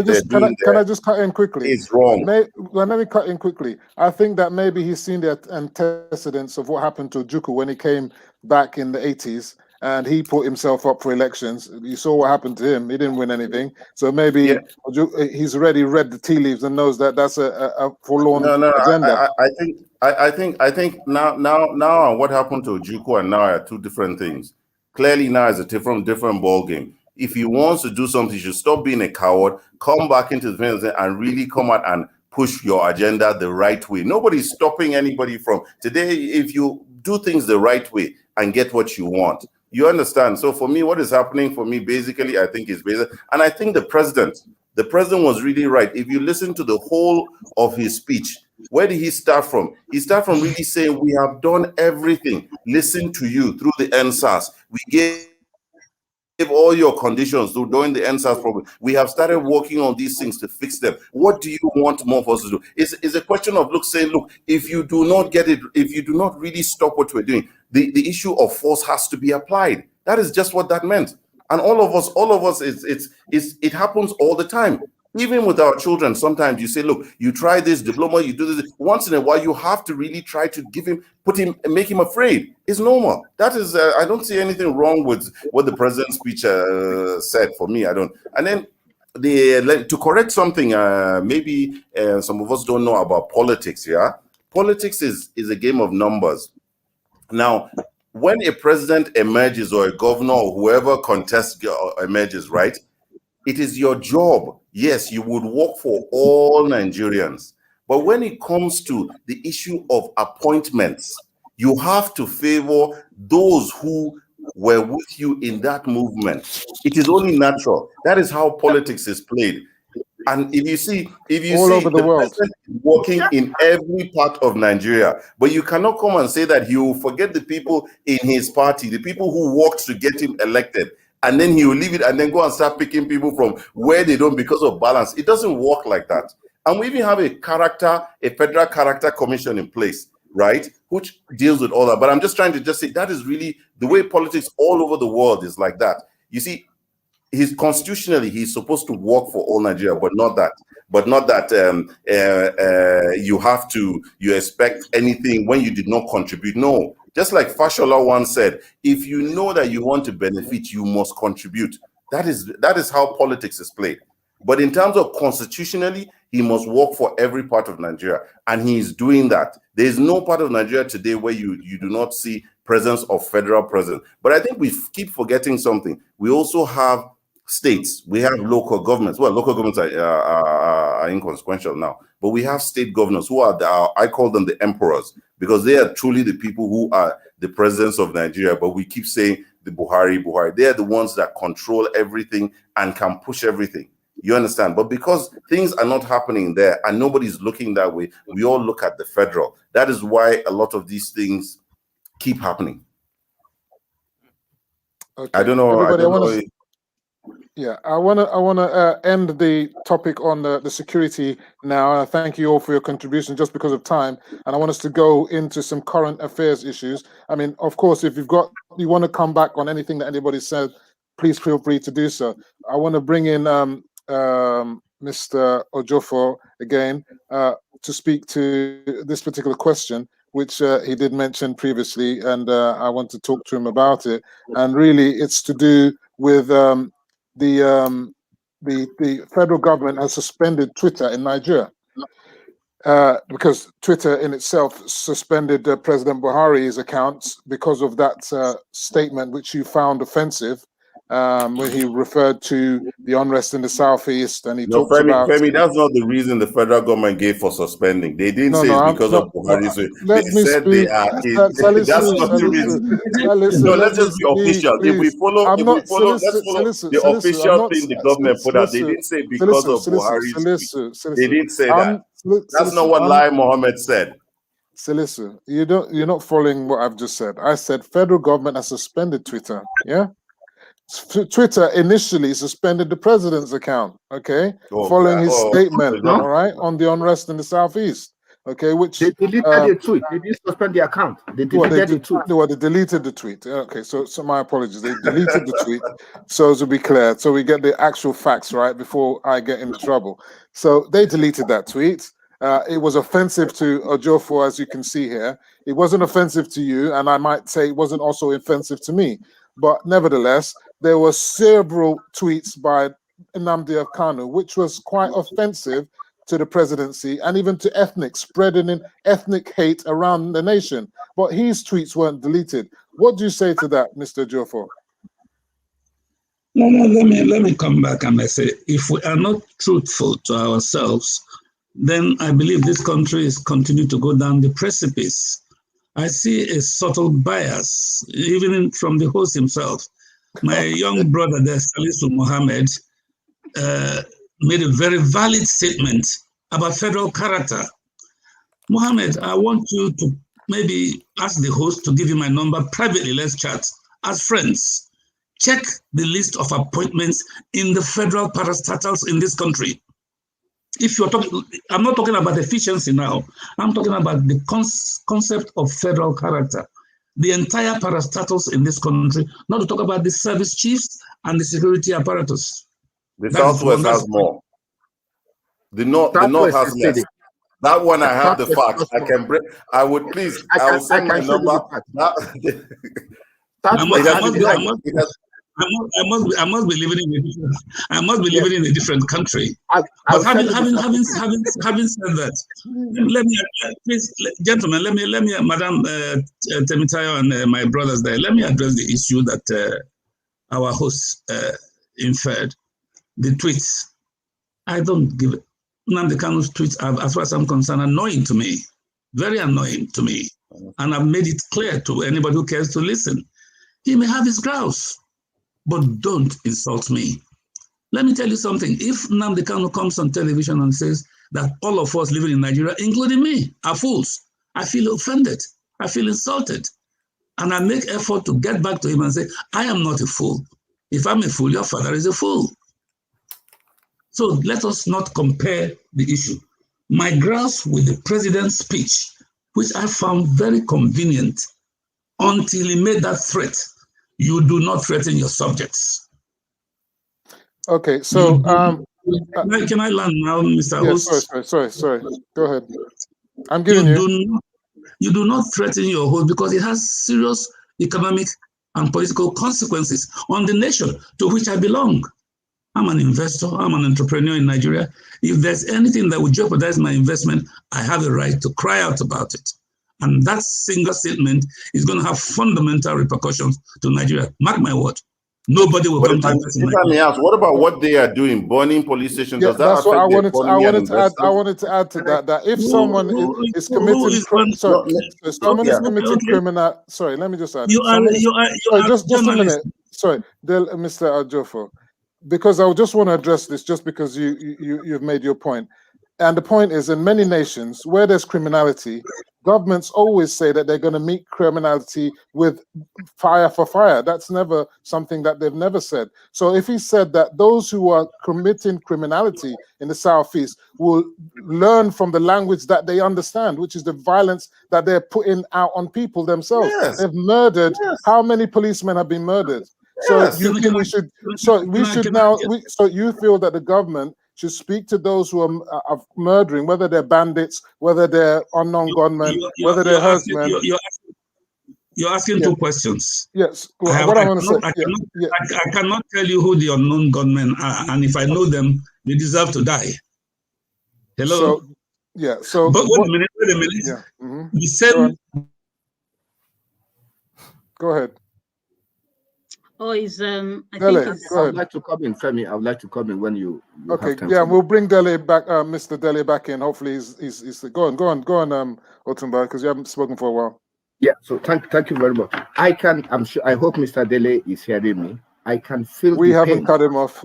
I just cut in quickly? It's wrong. Let me cut in quickly. I think that maybe he's seen the antecedents of what happened to Ojukwu when he came back in the 80s. And he put himself up for elections. You saw what happened to him. He didn't win anything. So maybe he's already read the tea leaves and knows that that's a forlorn agenda. I think now what happened to Ojukwu and now are two different things. Clearly now is a different ball game. If he wants to do something, he should stop being a coward, come back into the business and really come out and push your agenda the right way. Nobody's stopping anybody from today. If you do things the right way and get what you want, you understand? So for me, what is happening for me, basically, I think is basic. And I think the president was really right. If you listen to the whole of his speech, where did he start from? He started from really saying, we have done everything. Listen to you through the NSAS. We gave all your conditions during the NSAS problem. We have started working on these things to fix them. What do you want more of us to do? It's a question of saying, look, if you do not get it, if you do not really stop what we're doing, the issue of force has to be applied. That is just what that meant. And all of us, it happens all the time. Even with our children, sometimes you say, look, you try this diploma, you do this. Once in a while, you have to really try to make him afraid. It's normal. That is, I don't see anything wrong with what the president's speech said. For me, I don't. And then to correct something, maybe some of us don't know about politics. Yeah, politics is a game of numbers. Now, when a president emerges or a governor or whoever contests emerges, right? It is your job. Yes, you would work for all Nigerians. But when it comes to the issue of appointments, you have to favor those who were with you in that movement. It is only natural. That is how politics is played. And if you see over the world, president is working in every part of Nigeria, but you cannot come and say that he will forget the people in his party, the people who worked to get him elected, and then he will leave it and then go and start picking people from where they don't because of balance. It doesn't work like that. And we even have a federal character commission in place, right, which deals with all that. But I'm just trying to say that is really the way politics all over the world is like that. You see, constitutionally, he's supposed to work for all Nigeria, but not that. You expect anything when you did not contribute. No. Just like Fashola once said, if you know that you want to benefit, you must contribute. That is how politics is played. But in terms of constitutionally, he must work for every part of Nigeria, and he is doing that. There is no part of Nigeria today where you do not see presence of federal presence. But I think we keep forgetting something. We also have states. We have local governments. Well, local governments are inconsequential now, but we have state governors who are I call them the emperors, because they are truly the people who are the presidents of Nigeria. But we keep saying the Buhari. They are the ones that control everything and can push everything. You understand? But because things are not happening there and nobody's looking that way, we all look at the federal. That is why a lot of these things keep happening. Okay. I don't know. Everybody, I want to end the topic on the security now. Thank you all for your contribution just because of time. And I want us to go into some current affairs issues. I mean, of course, if you want to come back on anything that anybody said, please feel free to do so. I want to bring in Mr. Ojofo again to speak to this particular question, which he did mention previously, and I want to talk to him about it. And really, it's to do with the federal government has suspended Twitter in Nigeria because Twitter in itself suspended President Buhari's accounts because of that statement, which you found offensive. When he referred to the unrest in the southeast, and he talked about Femi, that's not the reason the federal government gave for suspending. They didn't say it's because of Buhari's. Let they me said speak. they are. That's not the reason. No, let's just be official. If we follow, let's follow the official thing the government put out. They didn't say because of Buhari's. They didn't say that. That's not what Lai Mohammed said. Salisu, you're not following what I've just said. I said federal government has suspended Twitter. Yeah. Twitter initially suspended the president's account, okay, following his statement, all right, on the unrest in the southeast, okay, which they deleted the tweet. They didn't suspend the account. They deleted the tweet. They deleted the tweet. Okay, so my apologies. They deleted the tweet. So to be clear, so we get the actual facts right before I get into trouble. So they deleted that tweet. It was offensive to Ojofo, as you can see here. It wasn't offensive to you, and I might say it wasn't also offensive to me. But nevertheless, there were several tweets by Nnamdi Kanu, which was quite offensive to the presidency and even to ethnics, spreading in ethnic hate around the nation. But his tweets weren't deleted. What do you say to that, Mr. Jofo? No, let me come back and I say, if we are not truthful to ourselves, then I believe this country is continuing to go down the precipice. I see a subtle bias, even from the host himself. My young brother there, Salisu Mohammed, made a very valid statement about federal character. Mohammed, I want you to maybe ask the host to give you my number privately. Let's chat as friends. Check the list of appointments in the federal parastatals in this country. If you're talking, I'm not talking about efficiency now. I'm talking about the concept of federal character. The entire parastatals in this country, not to talk about the service chiefs and the security apparatus. The Southwest has more. The North has less. That one I have the facts. I can bring. I would please. I will send my number. I must be living in a different. I must be living in a different country. But having said that, let me please, gentlemen, let me, Madam Temitayo and my brothers there, let me address the issue that our host inferred. The tweets. I don't give it. Nnamdi Kanu's tweets are, as far as I'm concerned, annoying to me, very annoying to me, and I've made it clear to anybody who cares to listen. He may have his grouse, but don't insult me. Let me tell you something. If Nnamdi Kanu comes on television and says that all of us living in Nigeria, including me, are fools, I feel offended. I feel insulted. And I make effort to get back to him and say, I am not a fool. If I'm a fool, your father is a fool. So let us not compare the issue. My grasp with the president's speech, which I found very convenient until he made that threat. You do not threaten your subjects. Okay, so can I land now, Mr. Host? Sorry. Go ahead. I'm giving you. You do not threaten your host because it has serious economic and political consequences on the nation to which I belong. I'm an investor. I'm an entrepreneur in Nigeria. If there's anything that would jeopardize my investment, I have the right to cry out about it. And that single statement is going to have fundamental repercussions to Nigeria. Mark my word. Nobody will come to invest in Nigeria. If I may ask, what about what they are doing, burning police stations? Yeah, Does that that's what I affect the wanted economy and I wanted to add to that. That if someone is committing, someone is committing criminal. Sorry, let me just add. You are just a minute. Sorry, Mr. Ajofo, because I just want to address this, just because you've made your point. And the point is, in many nations where there's criminality, governments always say that they're going to meet criminality with fire for fire. That's never something that they've never said. So if he said that those who are committing criminality in the Southeast will learn from the language that they understand, which is the violence that they're putting out on people themselves. Yes. They've murdered. Yes. How many policemen have been murdered? So yes. you feel so you feel that the government should speak to those who are murdering, whether they're bandits, whether they're unknown gunmen, whether they're herdsmen. You're asking two questions. Yes. I cannot tell you who the unknown gunmen are, and if I know them, they deserve to die. Hello? But wait a minute. Yeah. Mm-hmm. You said... Go ahead. Oh, is I would like to come in, Femi. I would like to come in when you okay, yeah, we'll bring Dele back, Mr. Dele back in. Hopefully, he's go on, Otumba, because you haven't spoken for a while. Yeah. So thank you very much. I hope Mr. Dele is hearing me. I can feel. We haven't cut him off.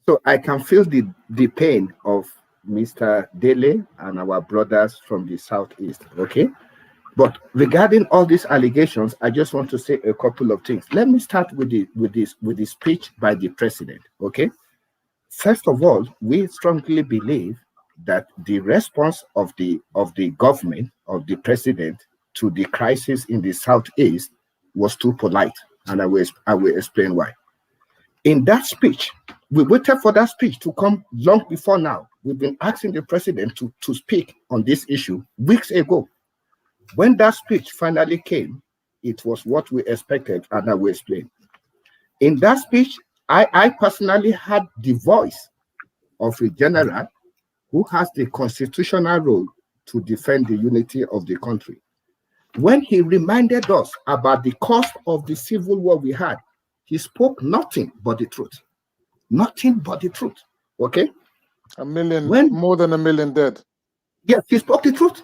So I can feel the pain of Mr. Dele and our brothers from the Southeast. Okay. But regarding all these allegations, I just want to say a couple of things. Let me start with the speech by the president. Okay. First of all, we strongly believe that the response of the government, of the president, to the crisis in the Southeast was too polite, and I will explain why. In that speech, we waited for that speech to come long before now. We've been asking the president to speak on this issue weeks ago. When that speech finally came, it was what we expected, and I will explain. In that speech, I personally had the voice of a general who has the constitutional role to defend the unity of the country. When he reminded us about the cost of the civil war we had, he spoke nothing but the truth. Nothing but the truth. Okay? More than 1 million dead. Yes, he spoke the truth.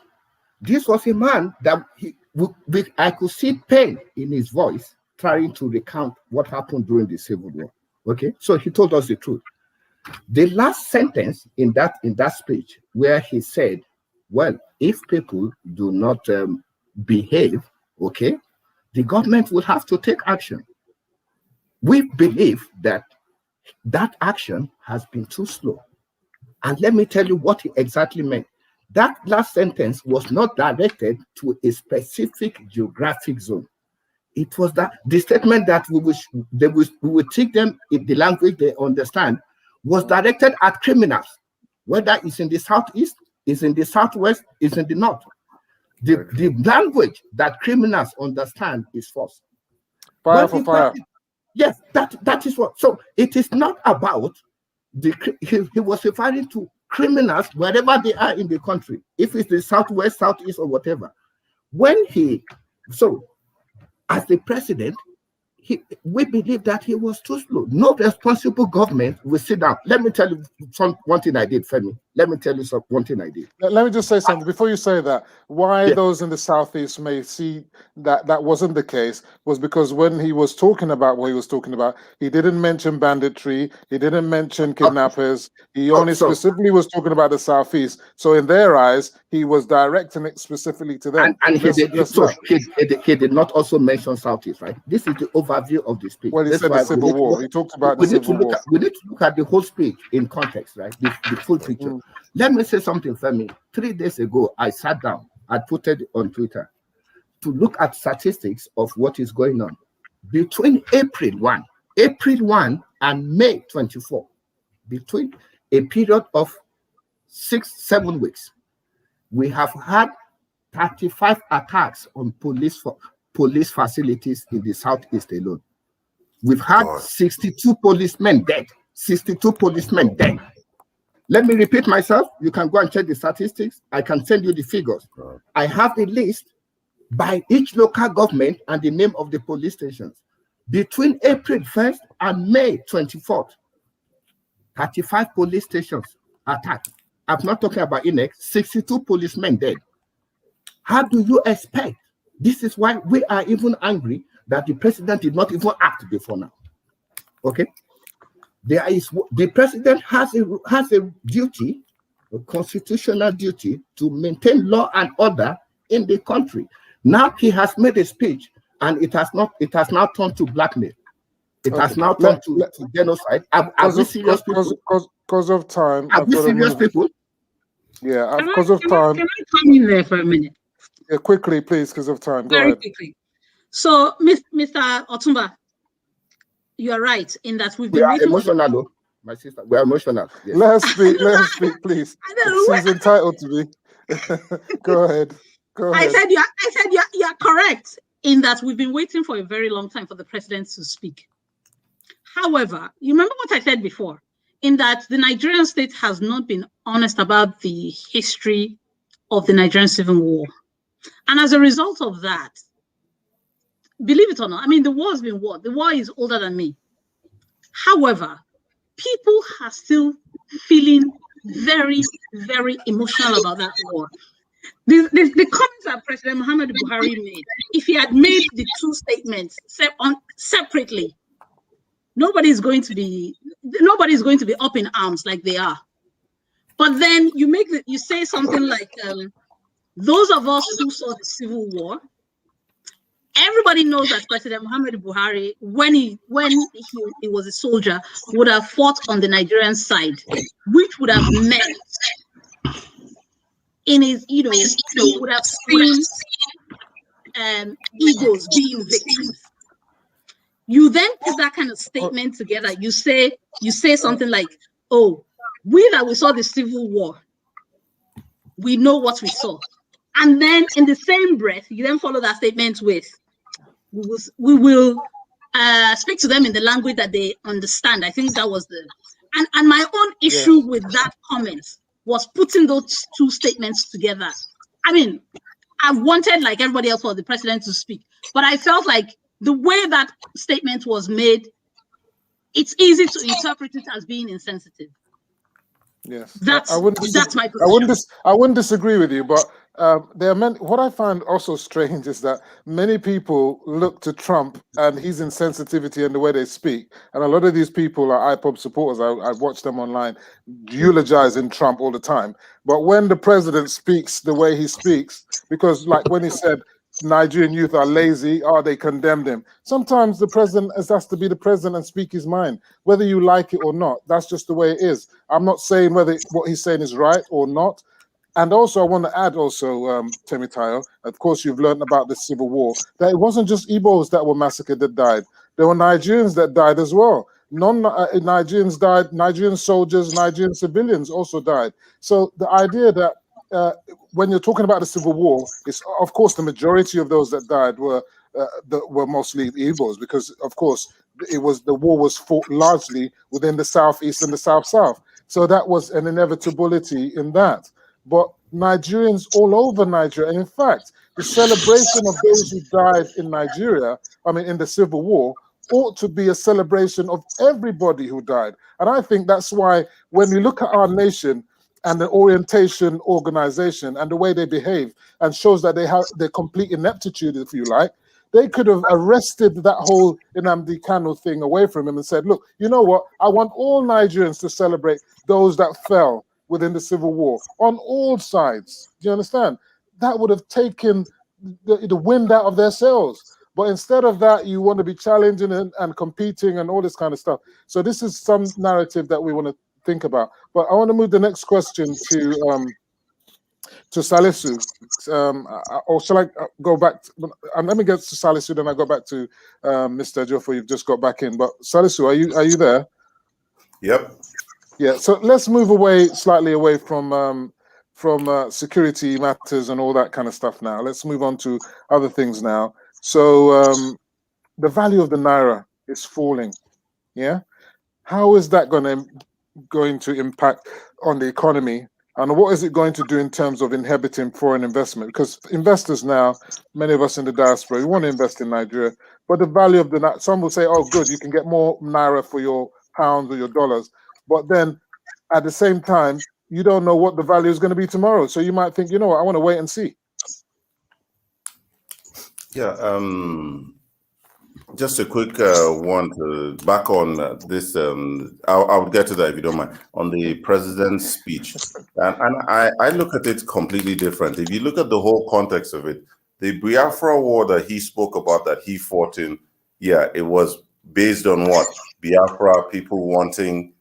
This was a man that I could see pain in his voice trying to recount what happened during the Civil War. Okay, so he told us the truth. The last sentence in that speech, where he said, well, if people do not behave, okay, the government will have to take action. We believe that action has been too slow. And let me tell you what he exactly meant. That last sentence was not directed to a specific geographic zone. It was that the statement that we will treat them in the language they understand was directed at criminals, whether it's in the Southeast, it's in the Southwest, it's in the North. The language that criminals understand is force. Fire for fire. Yes, that is what. So it is not about he was referring to criminals wherever they are in the country, if it's the Southwest, Southeast, or whatever. As the president, we believe that he was too slow. No responsible government will sit down. Let me tell you one thing I did, Femi. Let me tell you one thing I did. Let me just say something before you say that. Why those in the Southeast may see that wasn't the case was because when he was talking about what he was talking about, he didn't mention banditry, he didn't mention kidnappers. He only specifically was talking about the Southeast. So in their eyes, he was directing it specifically to them. And he did not also mention Southeast, right? This is the overview of the speech. Well, he said the Civil War. He talked about the Civil War. We need to look at the whole speech in context, right? The full picture. Let me say something, Femi. 3 days ago, I sat down, I put it on Twitter to look at statistics of what is going on. Between April 1 and May 24, between a period of 6-7 weeks, we have had 35 attacks on police facilities in the Southeast alone. We've had 62 policemen dead. 62 policemen dead. Let me repeat myself. You can go and check the statistics. I can send you the figures. I have the list by each local government and the name of the police stations. Between April 1st and May 24th, 35 police stations attacked. I'm not talking about INEC, 62 policemen dead. How do you expect? This is why we are even angry that the president did not even act before now. Okay? The president has a duty, a constitutional duty, to maintain law and order in the country. Now he has made a speech, and it has now turned to blackmail. It has now turned to genocide. Are we serious people? Because of time. Are we serious people? Yeah, because of time. Can I come in there for a minute? Yeah, quickly, please, because of time. Go Very ahead. quickly. So, Mr. Otumba, you are right in that we've been emotional, though. My sister, we are emotional. Yes. Let us speak, please. She's entitled to be. Go ahead. I said you are correct in that we've been waiting for a very long time for the president to speak. However, you remember what I said before, in that the Nigerian state has not been honest about the history of the Nigerian Civil War. And as a result of that, believe it or not, I mean, the war has been war. The war is older than me. However, people are still feeling very, very emotional about that war. The comments that President Muhammadu Buhari made, if he had made the two statements separately, nobody's going to be up in arms like they are. But then you say something like, those of us who saw the Civil War, everybody knows that President Muhammadu Buhari, when he was a soldier, would have fought on the Nigerian side, which would have meant in his, he would have seen egos being victims. You then put that kind of statement together. You say something like, "Oh, we saw the Civil War, we know what we saw," and then in the same breath, you then follow that statement with, "We will speak to them in the language that they understand." I think that was and my own issue with that comment was putting those two statements together. I mean, I wanted, like everybody else, for the president to speak, but I felt like the way that statement was made, it's easy to interpret it as being insensitive. Yes, that's my position. I wouldn't disagree with you, but there are many. What I find also strange is that many people look to Trump and his insensitivity and the way they speak, and a lot of these people are IPOB supporters. I watch them online, eulogizing Trump all the time. But when the president speaks the way he speaks, because like when he said Nigerian youth are lazy, they condemned him. Sometimes the president has to be the president and speak his mind, whether you like it or not. That's just the way it is. I'm not saying whether what he's saying is right or not. And also, I want to add also, Temitayo, of course, you've learned about the Civil War, that it wasn't just Igbos that were massacred that died. There were Nigerians that died as well. Non-Nigerians died, Nigerian soldiers, Nigerian civilians also died. So the idea that when you're talking about the Civil War, it's of course the majority of those that died were mostly Igbos, because of course the war was fought largely within the Southeast and the South. So that was an inevitability in that. But Nigerians all over Nigeria, and in fact, the celebration of those who died in Nigeria, in the Civil War, ought to be a celebration of everybody who died. And I think that's why when we look at our nation and the orientation organization and the way they behave, and shows that they have their complete ineptitude, if you like, they could have arrested that whole Nnamdi Kanu thing away from him and said, look, you know what? I want all Nigerians to celebrate those that fell within the Civil War on all sides. Do you understand? That would have taken the wind out of their sails. But instead of that, you want to be challenging and competing and all this kind of stuff. So this is some narrative that we want to think about. But I want to move the next question to Salisu. Or shall I go back? Let me get to Salisu, then I go back to Mr. Jofo. You've just got back in. But Salisu, are you there? Yep. Yeah. So let's move slightly away from security matters and all that kind of stuff now. Let's move on to other things now. So the value of the Naira is falling. Yeah, how is that going to impact on the economy, and what is it going to do in terms of inhibiting foreign investment? Because investors now, many of us in the diaspora, we want to invest in Nigeria, but the value of some will say, oh, good, you can get more naira for your pounds or your dollars, but then at the same time, you don't know what the value is going to be tomorrow. So you might think, you know what, I want to wait and see. Yeah, just a quick one to back on this. I'll get to that if you don't mind. On the president's speech, and I look at it completely different. If you look at the whole context of it, the Biafra war that he spoke about, that he fought in, yeah, it was based on what? Biafra, people wanting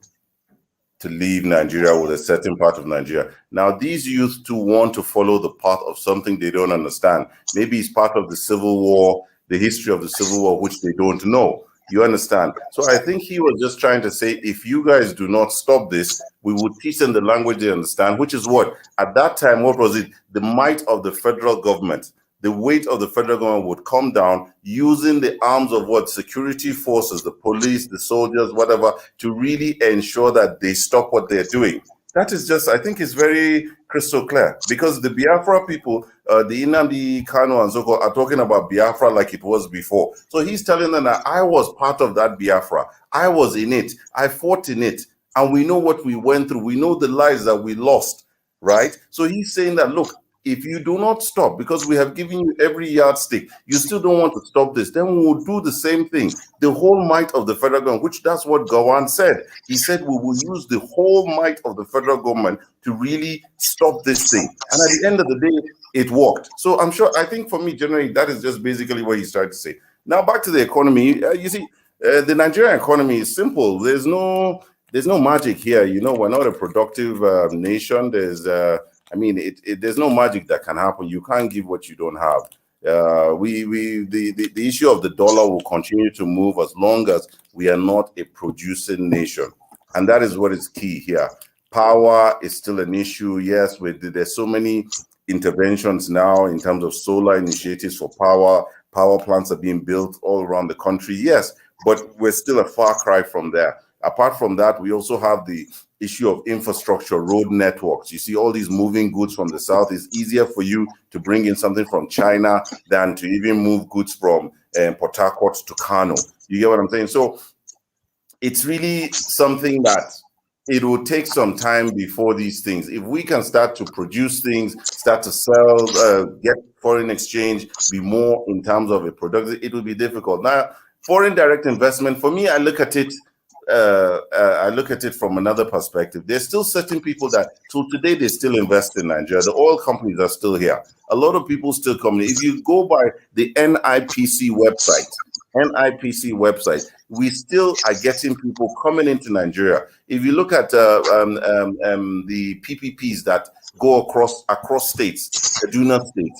to leave Nigeria with a certain part of Nigeria. Now, these youth too want to follow the path of something they don't understand. Maybe it's part of the Civil War, the history of the Civil War, which they don't know. You understand? So I think he was just trying to say, if you guys do not stop this, we will teach them the language they understand, which is what? At that time, what was it? The might of the federal government. The weight of the federal government would come down using the arms of what? Security forces, the police, the soldiers, whatever, to really ensure that they stop what they're doing. That is just, I think it's very crystal clear, because the Biafra people, the Nnamdi Kanu and Soko are talking about Biafra like it was before. So he's telling them that I was part of that Biafra. I was in it. I fought in it. And we know what we went through. We know the lives that we lost, right? So he's saying that, look, if you do not stop, because we have given you every yardstick, you still don't want to stop this, then we will do the same thing. The whole might of the federal government, which that's what Gawan said. He said we will use the whole might of the federal government to really stop this thing. And at the end of the day, it worked. So I'm sure, I think for me, generally, that is just basically what he's trying to say. Now, back to the economy. You see, the Nigerian economy is simple. There's no magic here. You know, we're not a productive nation. There's no magic that can happen. You can't give what you don't have. The issue of the dollar will continue to move as long as we are not a producing nation, and that is what is key here. Power is still an issue. Yes, there's so many interventions now in terms of solar initiatives for power. Power plants are being built all around the country. Yes, but we're still a far cry from there. Apart from that, we also have the issue of infrastructure, road networks. You see all these moving goods from the south. It's easier for you to bring in something from China than to even move goods from Port Harcourt to Kano. You get what I'm saying? So it's really something that it will take some time before these things. If we can start to produce things, start to sell, get foreign exchange, be more in terms of a product, it will be difficult. Now, foreign direct investment, for me, I look at it from another perspective. There's still certain people that till today they still invest in Nigeria. The oil companies are still here. A lot of people still come in. If you go by the NIPC website, we still are getting people coming into Nigeria. If you look at the PPPs that go across states, Kaduna State,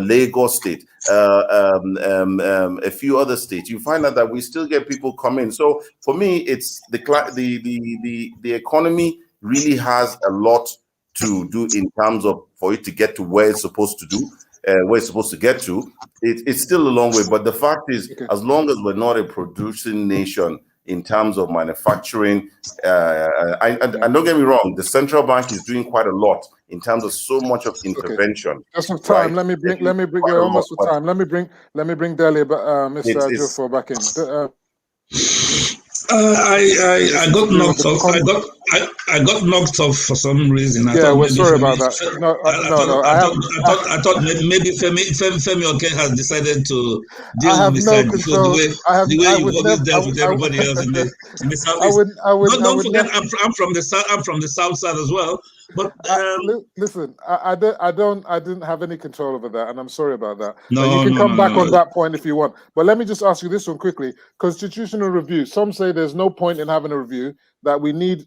Lagos State, a few other states, you find out that we still get people come in. So for me, it's the economy really has a lot to do in terms of for it to get to where it's supposed to do, where it's supposed to get to. It's still a long way, but the fact is, as long as we're not a producing nation in terms of manufacturing, and don't get me wrong, the central bank is doing quite a lot in terms of so much of intervention. Just some time. Right? Let me bring you almost for time. Let me bring Dele, Mr. Jofo back in. I got knocked off. I got knocked off for some reason. We're sorry about that. I thought maybe Femi Oke has decided to deal with Mr. Jofo the way you've always dealt with everybody else in the southeast. Don't forget, I'm from the south. I'm from the south side as well. But listen, I didn't have any control over that, and I'm sorry about that. You can come back on that point if you want. But let me just ask you this one quickly: constitutional review. Some say there's no point in having a review. That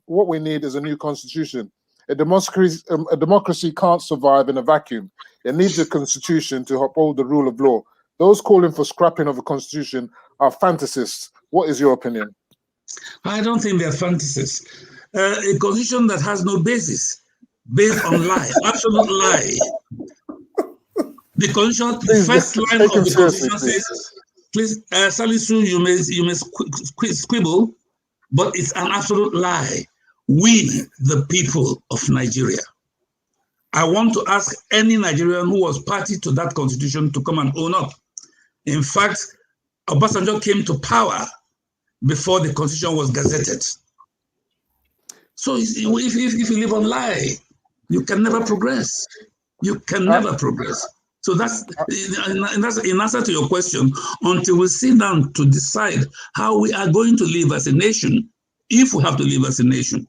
what we need is a new constitution. A democracy can't survive in a vacuum. It needs a constitution to uphold the rule of law. Those calling for scrapping of a constitution are fantasists. What is your opinion? I don't think they're fantasists. A constitution that has no basis, based on lie, absolute lie. The constitution, the first line of the constitution says, Please, Salisu, you may squibble, but it's an absolute lie. We, the people of Nigeria. I want to ask any Nigerian who was party to that constitution to come and own up. In fact, Obasanjo came to power before the constitution was gazetted. So if you live on lie, you can never progress. You can never progress. So that's in answer to your question. Until we sit down to decide how we are going to live as a nation, if we have to live as a nation,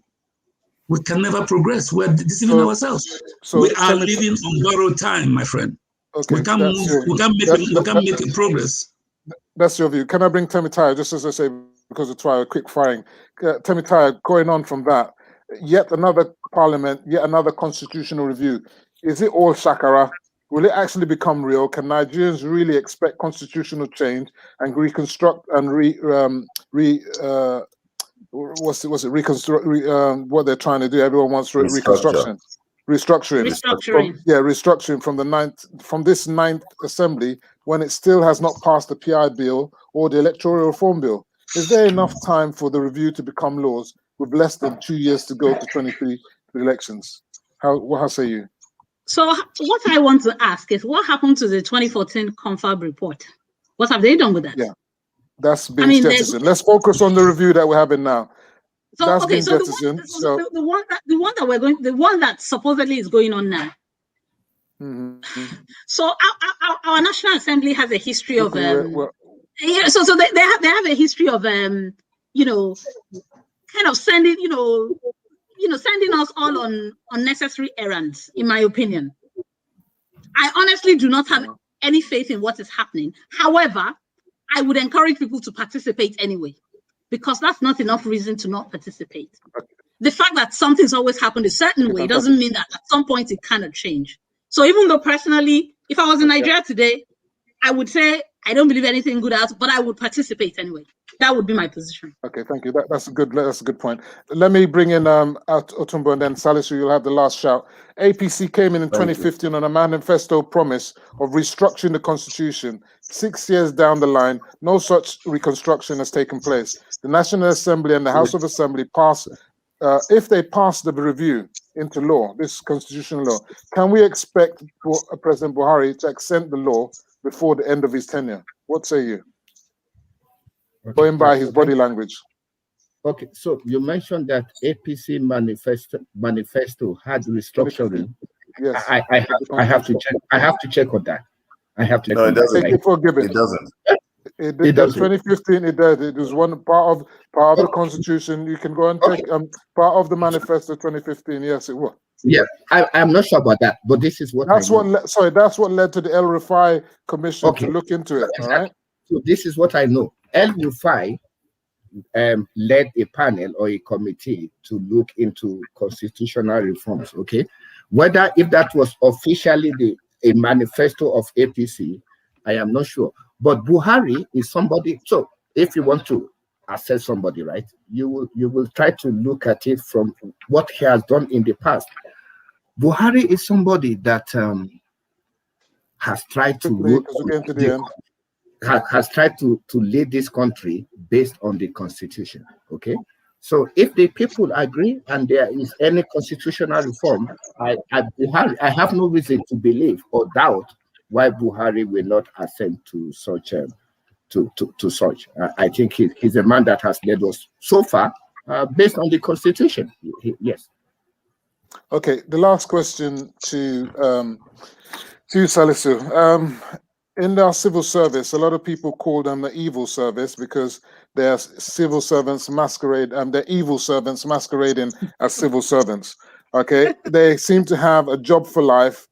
we can never progress. We're deceiving ourselves. We are living on borrowed time, my friend. Okay, we can't move. We can't make a progress. That's your view. Can I bring Temitaya, just as I say, because it's a quick firing? Temitaya, going on from that, yet another parliament, yet another constitutional review. Is it all shakara? Will it actually become real? Can Nigerians really expect constitutional change and reconstruct and what they're trying to do? Everyone wants reconstruction. Restructuring from this ninth assembly when it still has not passed the PI bill or the electoral reform bill. Is there enough time for the review to become laws with less than 2 years to go to 23 elections? How say you? So what I want to ask is, what happened to the 2014 confab report? What have they done with that? Yeah, that's been jettisoned. Let's focus on the review that we're having now. So that's okay, been so jettisoned. the one that supposedly is going on now. Mm-hmm. So our National Assembly has a history of so they have a history of kind of sending sending us all on unnecessary errands, in my opinion. I honestly do not have any faith in what is happening. However, I would encourage people to participate anyway, because that's not enough reason to not participate. The fact that something's always happened a certain way doesn't mean that at some point it cannot change. So even though personally, if I was in Nigeria today, I would say I don't believe anything good out, but I would participate anyway. That would be my position. Okay, thank you. That's a good point. Let me bring in Otumbo and then Salisu, you'll have the last shout. APC came in 2015 on a manifesto promise of restructuring the constitution. 6 years down the line, no such reconstruction has taken place. The National Assembly and the House of Assembly passed, if they pass the review into law, this constitutional law, can we expect President Buhari to extend the law before the end of his tenure? What say you? Going by his body language. Okay, so you mentioned that APC manifesto had restructuring. Yes, I have to check. I have to check on that. I have to. No, it doesn't. Take it for given. It doesn't. It does. 2015. It did. It was one part of the constitution. You can go and take part of the manifesto 2015. Yes, it was. Yeah, I'm not sure about that, but this is what. That's what led to the El Rufai Commission to look into it. Exactly. All right. So this is what I know. El Rufai led a panel or a committee to look into constitutional reforms. Okay, whether if that was officially a manifesto of APC, I am not sure. But Buhari is somebody. So if you want to assess somebody, right, you will try to look at it from what he has done in the past. Buhari is somebody that has tried to has tried to lead this country based on the constitution. Okay, so if the people agree and there is any constitutional reform, I have no reason to believe or doubt why Buhari will not assent to such to such. I think he's a man that has led us so far based on the constitution. Yes. Okay, the last question to Salisu. In our civil service, a lot of people call them the evil service because they're civil servants masquerade, and they're evil servants masquerading as civil servants. Okay, they seem to have a job for life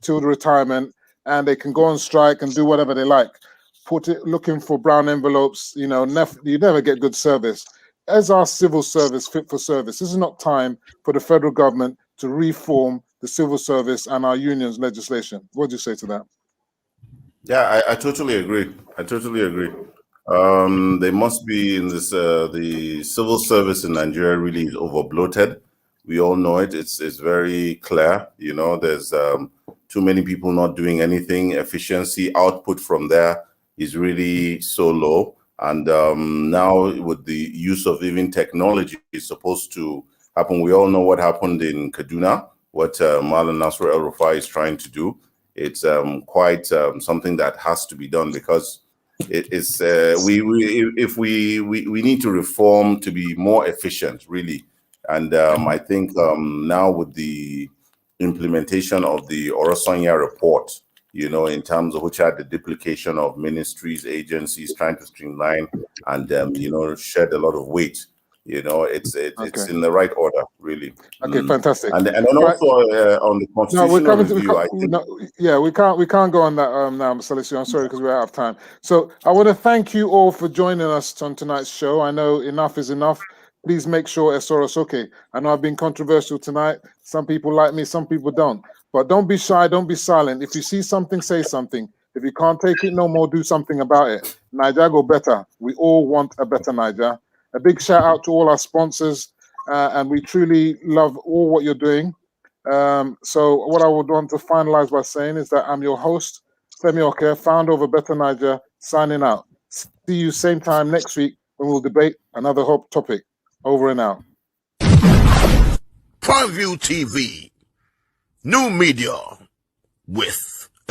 till the retirement, and they can go on strike and do whatever they like. Looking for brown envelopes, you never get good service. As our civil service fit for service, this is not time for the federal government to reform the civil service and our unions legislation. What do you say to that? Yeah, I totally agree. I totally agree. They must be in this. The civil service in Nigeria really is over bloated. We all know it. It's very clear. There's too many people not doing anything. Efficiency, output from there, is really so low. And now with the use of even technology is supposed to happen. We all know what happened in Kaduna, what Malan Nasser El-Rufai is trying to do. It's quite something that has to be done, because it's we need to reform to be more efficient, really. And I think now with the implementation of the Orosanya report, in terms of which had the duplication of ministries, agencies, trying to streamline and shed a lot of weight. It's in the right order, really. Okay, fantastic. And then also on the constitutional review, we can't go on that now, Mr. Alicia. I'm sorry, because we're out of time. So I want to thank you all for joining us on tonight's show. I know enough is enough. Please make sure Soro Soke. I know I've been controversial tonight. Some people like me, some people don't. But don't be shy, don't be silent. If you see something, say something. If you can't take it no more, do something about it. Niger go better. We all want a better Niger. A big shout out to all our sponsors, and we truly love all what you're doing. So what I would want to finalize by saying is that I'm your host, Femi Oke, founder of A Better Niger, signing out. See you same time next week when we'll debate another hot topic. Over and out. Prime View TV, new media with